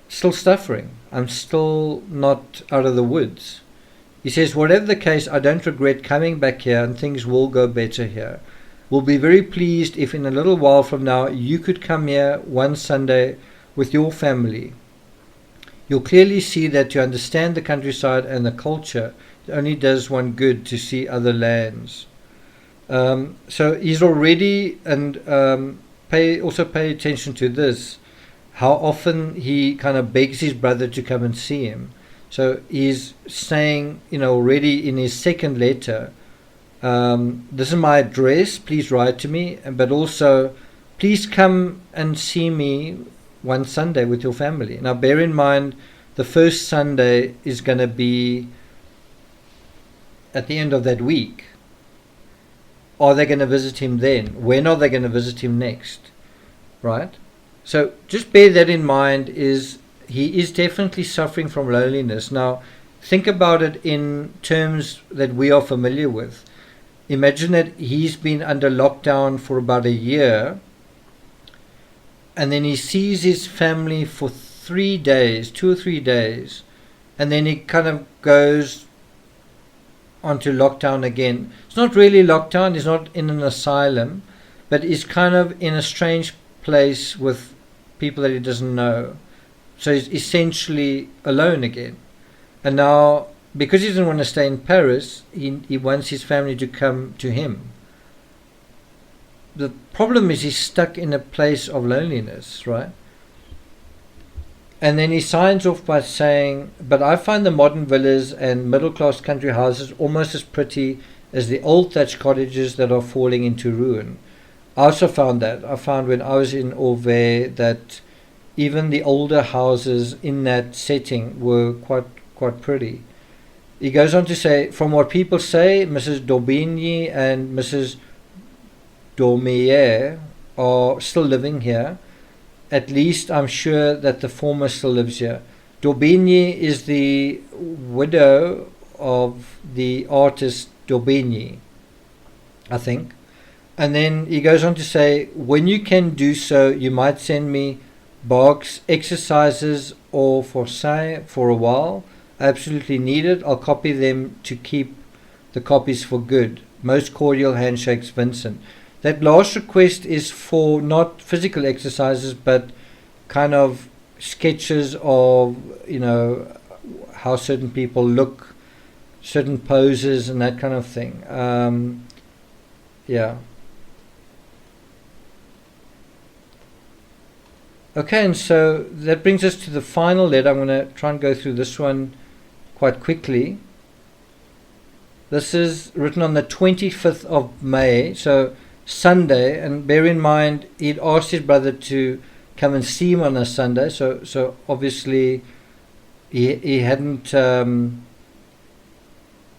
still suffering. I'm still not out of the woods. He says, whatever the case, I don't regret coming back here, and things will go better here. We'll be very pleased if in a little while from now you could come here one Sunday with your family. You'll clearly see that to understand the countryside and the culture, it only does one good to see other lands. So he's already, and pay attention to this, how often he kind of begs his brother to come and see him. So he's saying, already in his second letter, this is my address, please write to me, but also, please come and see me one Sunday with your family. Now bear in mind, the first Sunday is going to be at the end of that week. Are they going to visit him then? When are they going to visit him next? right? So just bear that in mind. He is definitely suffering from loneliness. Now, think about it in terms that we are familiar with. Imagine that he's been under lockdown for about a year, and then he sees his family for 3 days, 2 or 3 days, and then he kind of goes onto lockdown again. It's not really lockdown, he's not in an asylum, but he's kind of in a strange place with people that he doesn't know. So he's essentially alone again. And now, because he doesn't want to stay in Paris, he wants his family to come to him. The problem is he's stuck in a place of loneliness, right? And then he signs off by saying, but I find the modern villas and middle-class country houses almost as pretty as the old thatched cottages that are falling into ruin. I also found that. I found when I was in Auvers that even the older houses in that setting were quite pretty. He goes on to say, from what people say, Mrs. d'Aubigny and Mrs. Dormier are still living here. At least I'm sure that the former still lives here. d'Aubigny is the widow of the artist d'Aubigny, I think. And then he goes on to say, when you can do so, you might send me Bach's exercises or for a while. I absolutely need it. I'll copy them to keep the copies for good. Most cordial handshakes, Vincent. That last request is for not physical exercises, but kind of sketches of, how certain people look, certain poses and that kind of thing. Yeah. Okay, and so that brings us to the final letter. I'm going to try and go through this one quite quickly. This is written on the 25th of May, so Sunday, and bear in mind he'd asked his brother to come and see him on a Sunday, so obviously he hadn't,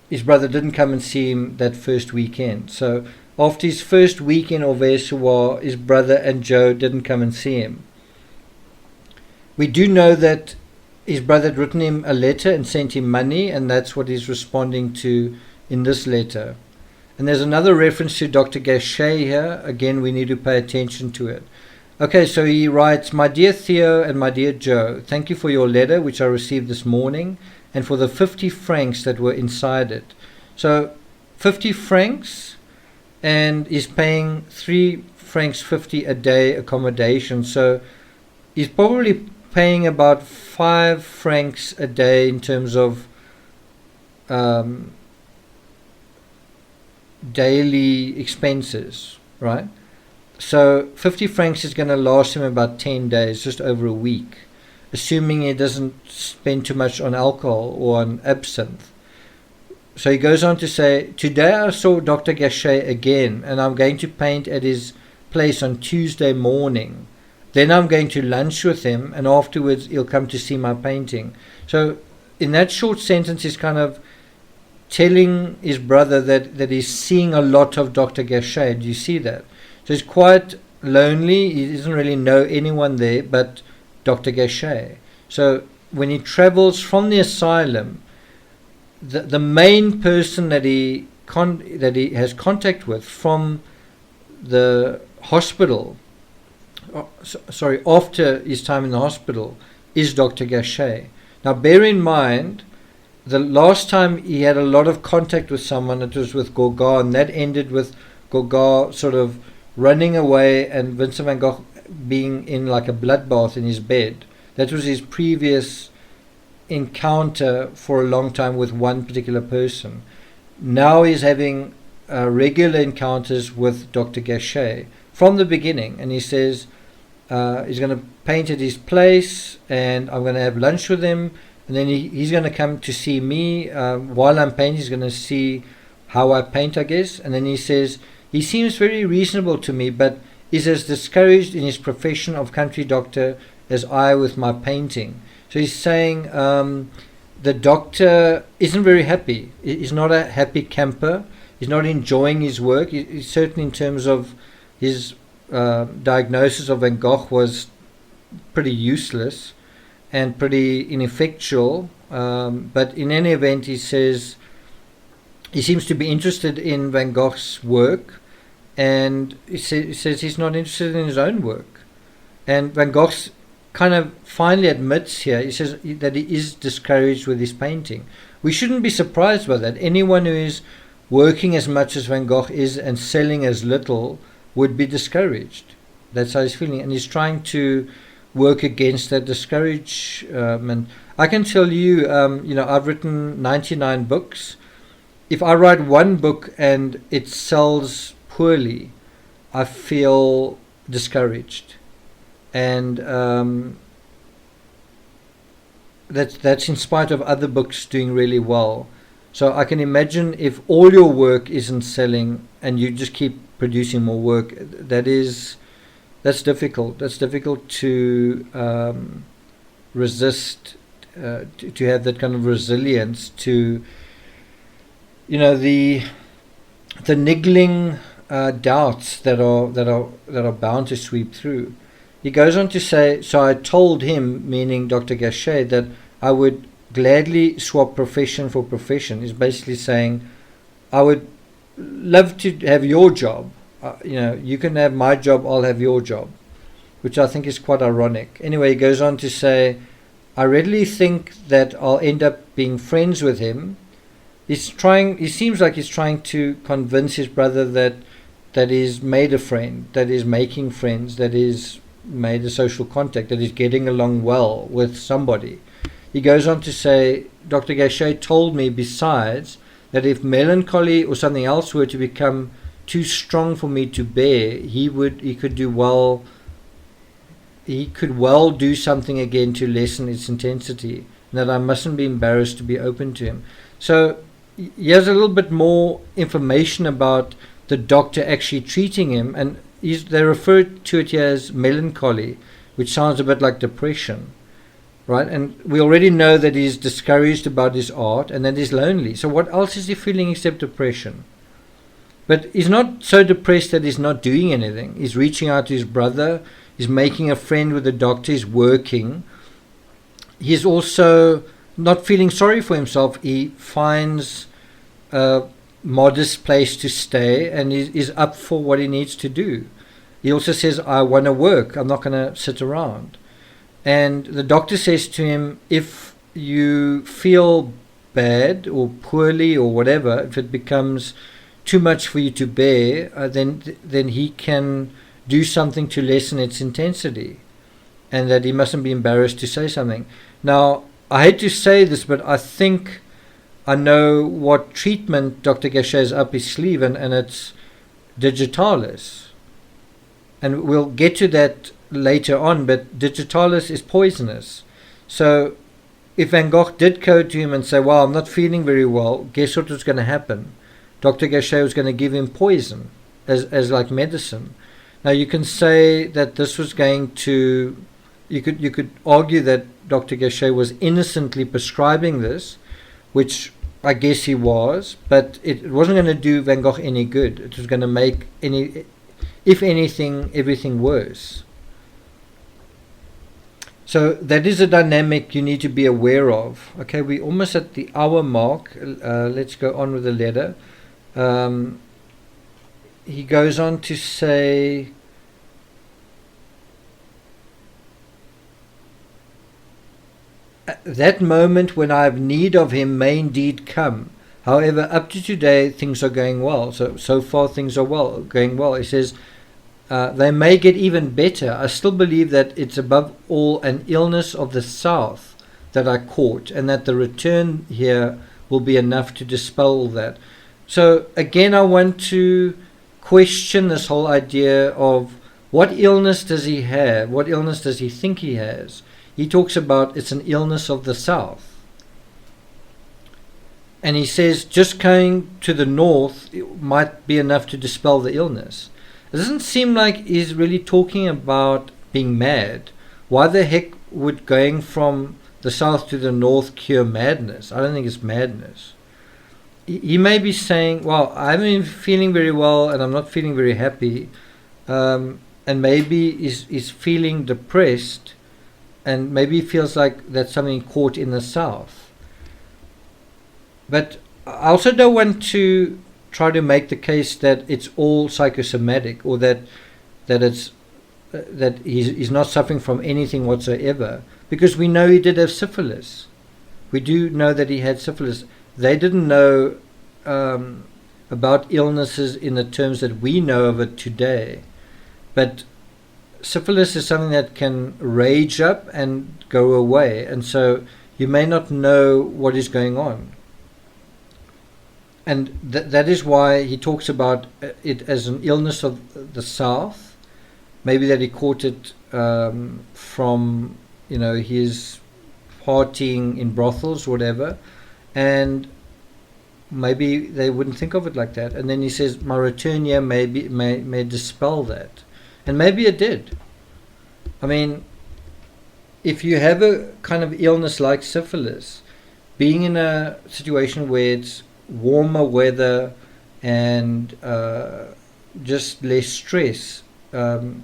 his brother didn't come and see him that first weekend. So after his first week in Auvers-sur-Oise, his brother and Joe didn't come and see him. We do know that his brother had written him a letter and sent him money, and that's what he's responding to in this letter. And there's another reference to Dr. Gogh here. Again, we need to pay attention to it. Okay, so he writes, my dear Theo and my dear Joe, thank you for your letter, which I received this morning, and for the 50 francs that were inside it. So 50 francs, and he's paying 3 francs 50 a day accommodation. So he's probably paying about 5 francs a day in terms of daily expenses, right? So 50 francs is going to last him about 10 days, just over a week, assuming he doesn't spend too much on alcohol or on absinthe. So he goes on to say, today I saw Dr. Gogh again, and I'm going to paint at his place on Tuesday morning. Then I'm going to lunch with him, and afterwards he'll come to see my painting. So in that short sentence, he's kind of telling his brother that he's seeing a lot of Dr. Gogh. Do you see that? So he's quite lonely. He doesn't really know anyone there but Dr. Gogh. So when he travels from the asylum, the main person that he has contact with from the hospital, after his time in the hospital, is Dr. Gogh. Now bear in mind, the last time he had a lot of contact with someone, it was with Gogh, and that ended with Gogh sort of running away and Vincent van Gogh being in like a bloodbath in his bed. That was his previous encounter for a long time with one particular person. Now he's having regular encounters with Dr. Gogh from the beginning, and he says he's going to paint at his place, and I'm going to have lunch with him, and then he's going to come to see me while I'm painting. He's going to see how I paint, I guess. And then he says, he seems very reasonable to me, but is as discouraged in his profession of country doctor as I with my painting. So he's saying the doctor isn't very happy. He's not a happy camper. He's not enjoying his work. He's certainly in terms of his diagnosis of Van Gogh was pretty useless and pretty ineffectual. But in any event, he says he seems to be interested in Van Gogh's work, and he says he's not interested in his own work. And Van Gogh kind of finally admits here, he says that he is discouraged with his painting. We shouldn't be surprised by that. Anyone who is working as much as Van Gogh is and selling as little would be discouraged. That's how he's feeling, and he's trying to work against that discouragement. I can tell you, I've written 99 books. If I write one book and it sells poorly, I feel discouraged, and that's in spite of other books doing really well. So I can imagine if all your work isn't selling and you just keep producing more work, that's difficult. That's difficult to resist, to have that kind of resilience to, the niggling doubts that are bound to sweep through. He goes on to say, so I told him, meaning Dr. Gachet, that I would gladly swap profession for profession. He's basically saying, I would love to have your job. You can have my job, I'll have your job, which I think is quite ironic. Anyway, he goes on to say, I readily think that I'll end up being friends with him. He seems like he's trying to convince his brother that he's made a friend, that he's making friends, that he's made a social contact, that he's getting along well with somebody. He goes on to say, Dr. Gachet told me besides that if melancholy or something else were to become too strong for me to bear, he could well do something again to lessen its intensity, and that I mustn't be embarrassed to be open to him. So here's a little bit more information about the doctor actually treating him, and they refer to it here as melancholy, which sounds a bit like depression, right? And we already know that he's discouraged about his art and that he's lonely. So what else is he feeling except depression? But he's not so depressed that he's not doing anything. He's reaching out to his brother. He's making a friend with the doctor. He's working. He's also not feeling sorry for himself. He finds a modest place to stay and is up for what he needs to do. He also says, I want to work. I'm not going to sit around. And the doctor says to him, if you feel bad or poorly or whatever, if it becomes too much for you to bear, then he can do something to lessen its intensity, and that he mustn't be embarrassed to say something. Now, I hate to say this, but I think I know what treatment Dr. Gachet has up his sleeve, and it's digitalis. And we'll get to that later on, but digitalis is poisonous. So if Van Gogh did go to him and say, well, I'm not feeling very well, guess what was going to happen? Dr. Gachet was going to give him poison as like medicine. Now you can say that this was going to, you could argue that Dr. Gachet was innocently prescribing this, which I guess he was, but it wasn't going to do Van Gogh any good. It was going to make if anything, everything worse. So that is a dynamic you need to be aware of. Okay, we're almost at the hour mark. Let's go on with the letter. He goes on to say, that moment when I have need of him may indeed come. However, up to today, things are going well. So far, things are going well. He says, they may get even better. I still believe that it's above all an illness of the South that I caught, and that the return here will be enough to dispel all that. So again, I want to question this whole idea of what illness does he have? What illness does he think he has? He talks about it's an illness of the South. And he says just going to the north might be enough to dispel the illness. It doesn't seem like he's really talking about being mad. Why the heck would going from the south to the north cure madness? I don't think it's madness. He may be saying, well, I haven't been feeling very well and I'm not feeling very happy. and maybe is feeling depressed, and maybe feels like that's something caught in the south. But I also don't want to try to make the case that it's all psychosomatic, or that it's that he's not suffering from anything whatsoever, because we know he did have syphilis. We do know that he had syphilis. They didn't know about illnesses in the terms that we know of it today. But syphilis is something that can rage up and go away. And so you may not know what is going on. And that is why he talks about it as an illness of the south. Maybe that he caught it from, his partying in brothels, whatever. And maybe they wouldn't think of it like that. And then he says, my return here may dispel that. And maybe it did. I mean, if you have a kind of illness like syphilis, being in a situation where it's warmer weather and just less stress, and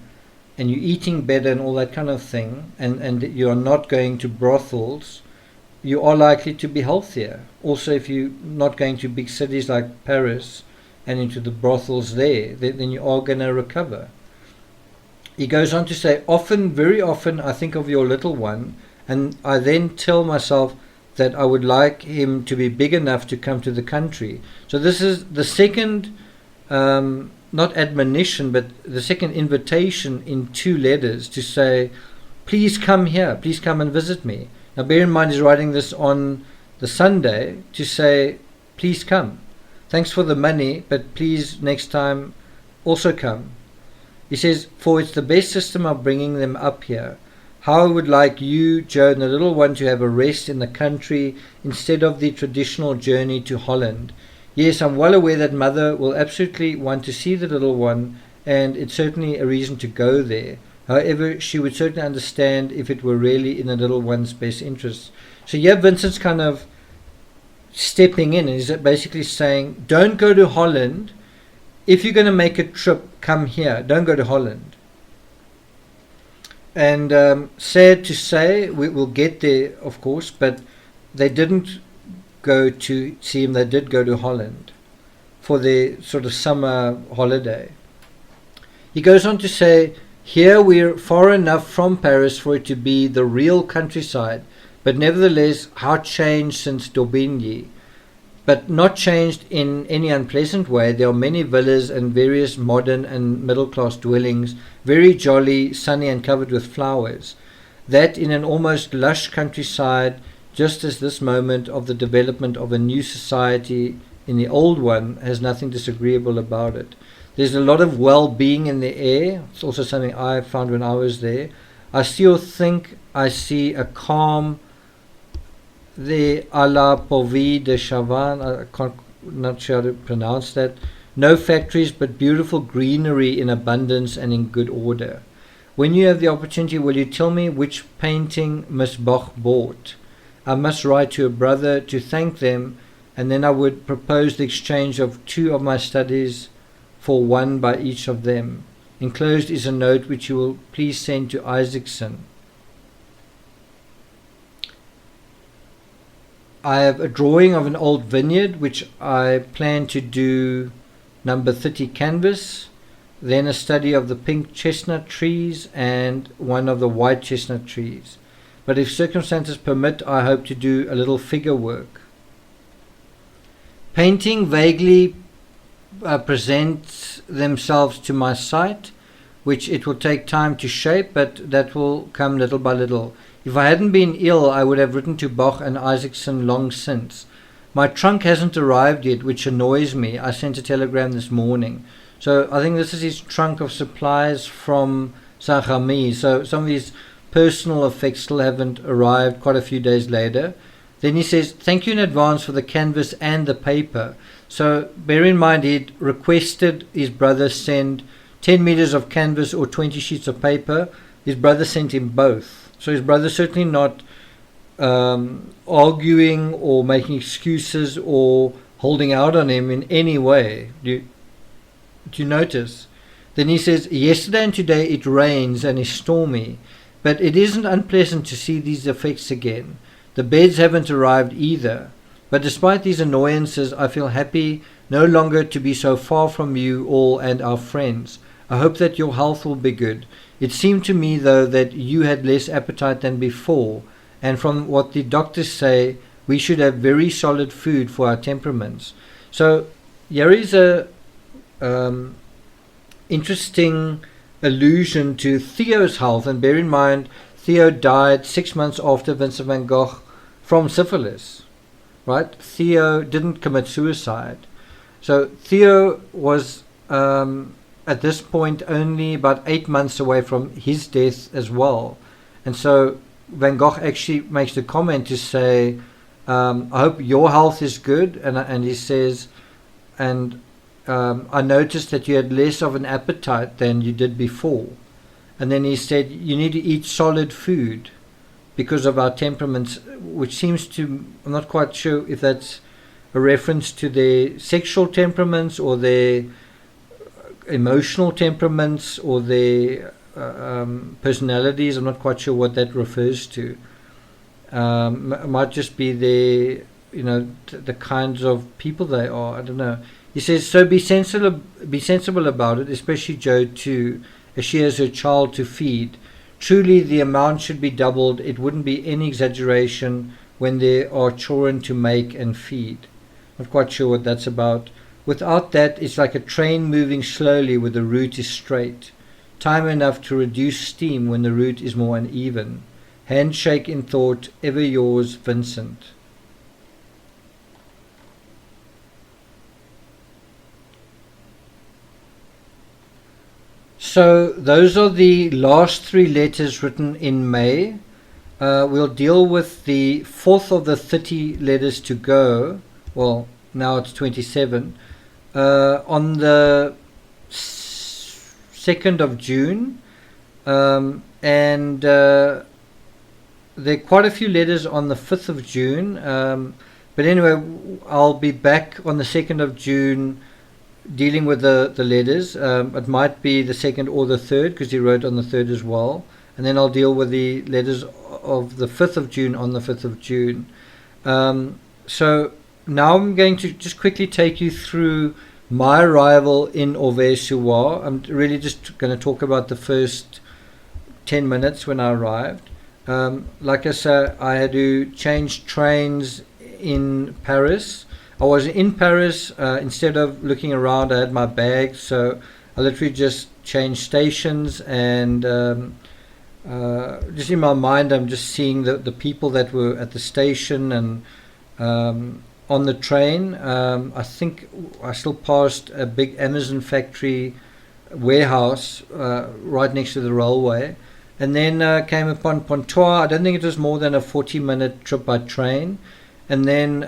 you're eating better and all that kind of thing, and you're not going to brothels, you are likely to be healthier. Also, if you're not going to big cities like Paris and into the brothels there, then you are going to recover. He goes on to say, very often I think of your little one, and I then tell myself that I would like him to be big enough to come to the country. So this is the second, not admonition, but the second invitation in 2 letters to say, please come here, please come and visit me. Now bear in mind he's writing this on the Sunday to say, please come. Thanks for the money, but please next time also come. He says, for it's the best system of bringing them up here. How I would like you, Joe, and the little one to have a rest in the country instead of the traditional journey to Holland. Yes, I'm well aware that mother will absolutely want to see the little one, and it's certainly a reason to go there. However, she would certainly understand if it were really in the little one's best interest. So yeah, Vincent's kind of stepping in, and he's basically saying, don't go to Holland. If you're going to make a trip, come here. Don't go to Holland. And sad to say, we will get there, of course, but they didn't go to see him. They did go to Holland for their sort of summer holiday. He goes on to say, here we're far enough from Paris for it to be the real countryside, but nevertheless, how changed since Daubigny. But not changed in any unpleasant way. There are many villas and various modern and middle-class dwellings, very jolly, sunny and covered with flowers. That in an almost lush countryside, just as this moment of the development of a new society in the old one has nothing disagreeable about it. There's a lot of well-being in the air. It's also something I found when I was there. I still think I see a calm the à la Pauvie de Chavannes, not sure how to pronounce that. No factories, but beautiful greenery in abundance and in good order. When you have the opportunity, will you tell me which painting Miss Gogh bought? I must write to a brother to thank them, and then I would propose the exchange of 2 of my studies for 1 by each of them. Enclosed is a note which you will please send to Isaacson. I have a drawing of an old vineyard which I plan to do number 30 canvas, then a study of the pink chestnut trees and one of the white chestnut trees. But if circumstances permit, I hope to do a little figure work. Painting vaguely presents themselves to my sight, which it will take time to shape, but that will come little by little. If I hadn't been ill, I would have written to Gogh and Isaacson long since. My trunk hasn't arrived yet, which annoys me. I sent a telegram this morning. So I think this is his trunk of supplies from Saint-Remy. So some of his personal effects still haven't arrived quite a few days later. Then he says, thank you in advance for the canvas and the paper. So bear in mind he'd requested his brother send 10 meters of canvas or 20 sheets of paper. His brother sent him both. So his brother's certainly not arguing or making excuses or holding out on him in any way. Do you notice? Then he says, yesterday and today it rains and is stormy, but it isn't unpleasant to see these effects again. The beds haven't arrived either. But despite these annoyances, I feel happy no longer to be so far from you all and our friends. I hope that your health will be good. It seemed to me, though, that you had less appetite than before, and from what the doctors say, we should have very solid food for our temperaments. So here is a interesting allusion to Theo's health, and bear in mind Theo died 6 months after Vincent van Gogh from syphilis, right? Theo didn't commit suicide. So Theo was at this point only about 8 months away from his death as well. And so Van Gogh actually makes the comment to say, I hope your health is good, and he says, and I noticed that you had less of an appetite than you did before. And then he said, you need to eat solid food because of our temperaments, which seems to, I'm not quite sure if that's a reference to their sexual temperaments or their emotional temperaments or their personalities. I'm not quite sure what that refers to. It might just be their, the kinds of people they are. I don't know. He says, so be sensible about it, especially Jo too, as she has her child to feed. Truly the amount should be doubled. It wouldn't be any exaggeration when there are children to make and feed. Not quite sure what that's about. Without that, it's like a train moving slowly where the route is straight. Time enough to reduce steam when the route is more uneven. Handshake in thought, ever yours, Vincent. So those are the last 3 letters written in May. We'll deal with the 4th of the 30 letters to go. Well, now it's 27. On the 2nd of June. And there are quite a few letters on the 5th of June. But anyway, I'll be back on the 2nd of June dealing with the letters. It might be the 2nd or the 3rd because he wrote on the 3rd as well. And then I'll deal with the letters of the 5th of June on the 5th of June. So now I'm going to just quickly take you through my arrival in Auvers-sur-Oise. I'm really just going to talk about the first 10 minutes when I arrived. Like I said, I had to change trains in Paris. I was in Paris. Instead of looking around, I had my bag, so I literally just changed stations, and just in my mind I'm just seeing the people that were at the station and on the train. I think I still passed a big Amazon factory warehouse right next to the railway, and then came upon Pontoise. I don't think it was more than a 40-minute trip by train, and then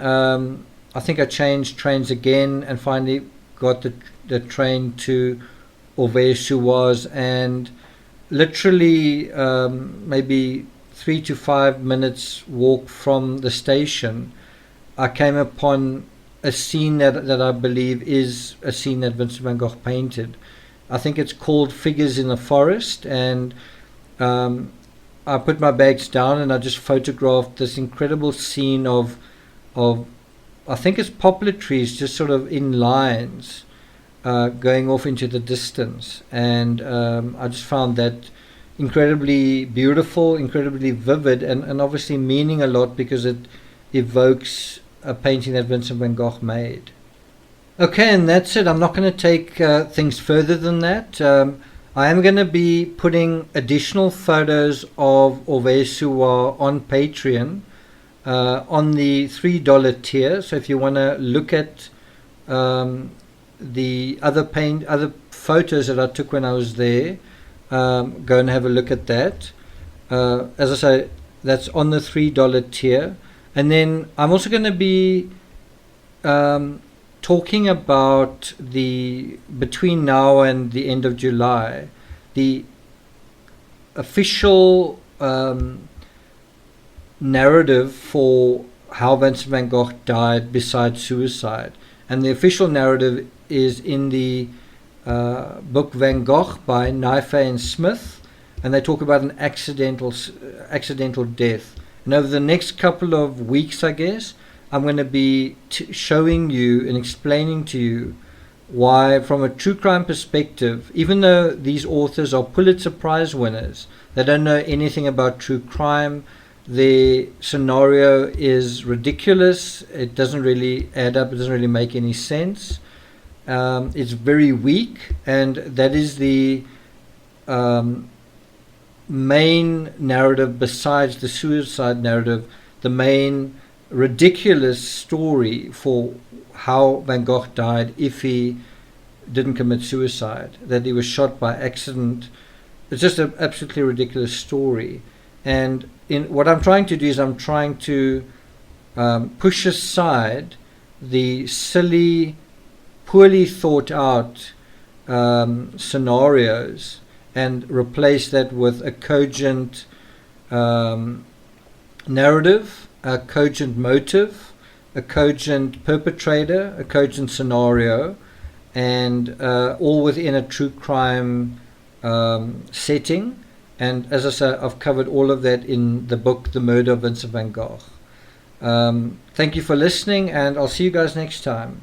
I think I changed trains again and finally got the train to Auvers-sur-Oise, and literally maybe 3 to 5 minutes walk from the station, I came upon a scene that I believe is a scene that Vincent van Gogh painted. I think it's called Figures in the Forest, and I put my bags down and I just photographed this incredible scene of I think it's poplar trees just sort of in lines going off into the distance, and I just found that incredibly beautiful, incredibly vivid, and obviously meaning a lot because it evokes a painting that Vincent van Gogh made. Okay, and that's it. I'm not going to take things further than that. I am going to be putting additional photos of Auvers-sur-Oise on Patreon on the $3 tier. So if you want to look at the other photos that I took when I was there, go and have a look at that. As I say, that's on the $3 tier. And then I'm also going to be talking about between now and the end of July, the official narrative for how Vincent van Gogh died besides suicide. And the official narrative is in the book Van Gogh by Naife and Smith, and they talk about an accidental death. And over the next couple of weeks, I guess, I'm going to be showing you and explaining to you why, from a true crime perspective, even though these authors are Pulitzer Prize winners, they don't know anything about true crime. Their scenario is ridiculous. It doesn't really add up. It doesn't really make any sense. It's very weak, and that is the main narrative besides the suicide narrative, the main ridiculous story for how Van Gogh died if he didn't commit suicide, that he was shot by accident. It's just an absolutely ridiculous story. And what I'm trying to do is I'm trying to push aside the silly, poorly thought out scenarios and replace that with a cogent narrative, a cogent motive, a cogent perpetrator, a cogent scenario, and all within a true crime setting. And as I say, I've covered all of that in the book The Murder of Vincent van Gogh. Thank you for listening, and I'll see you guys next time.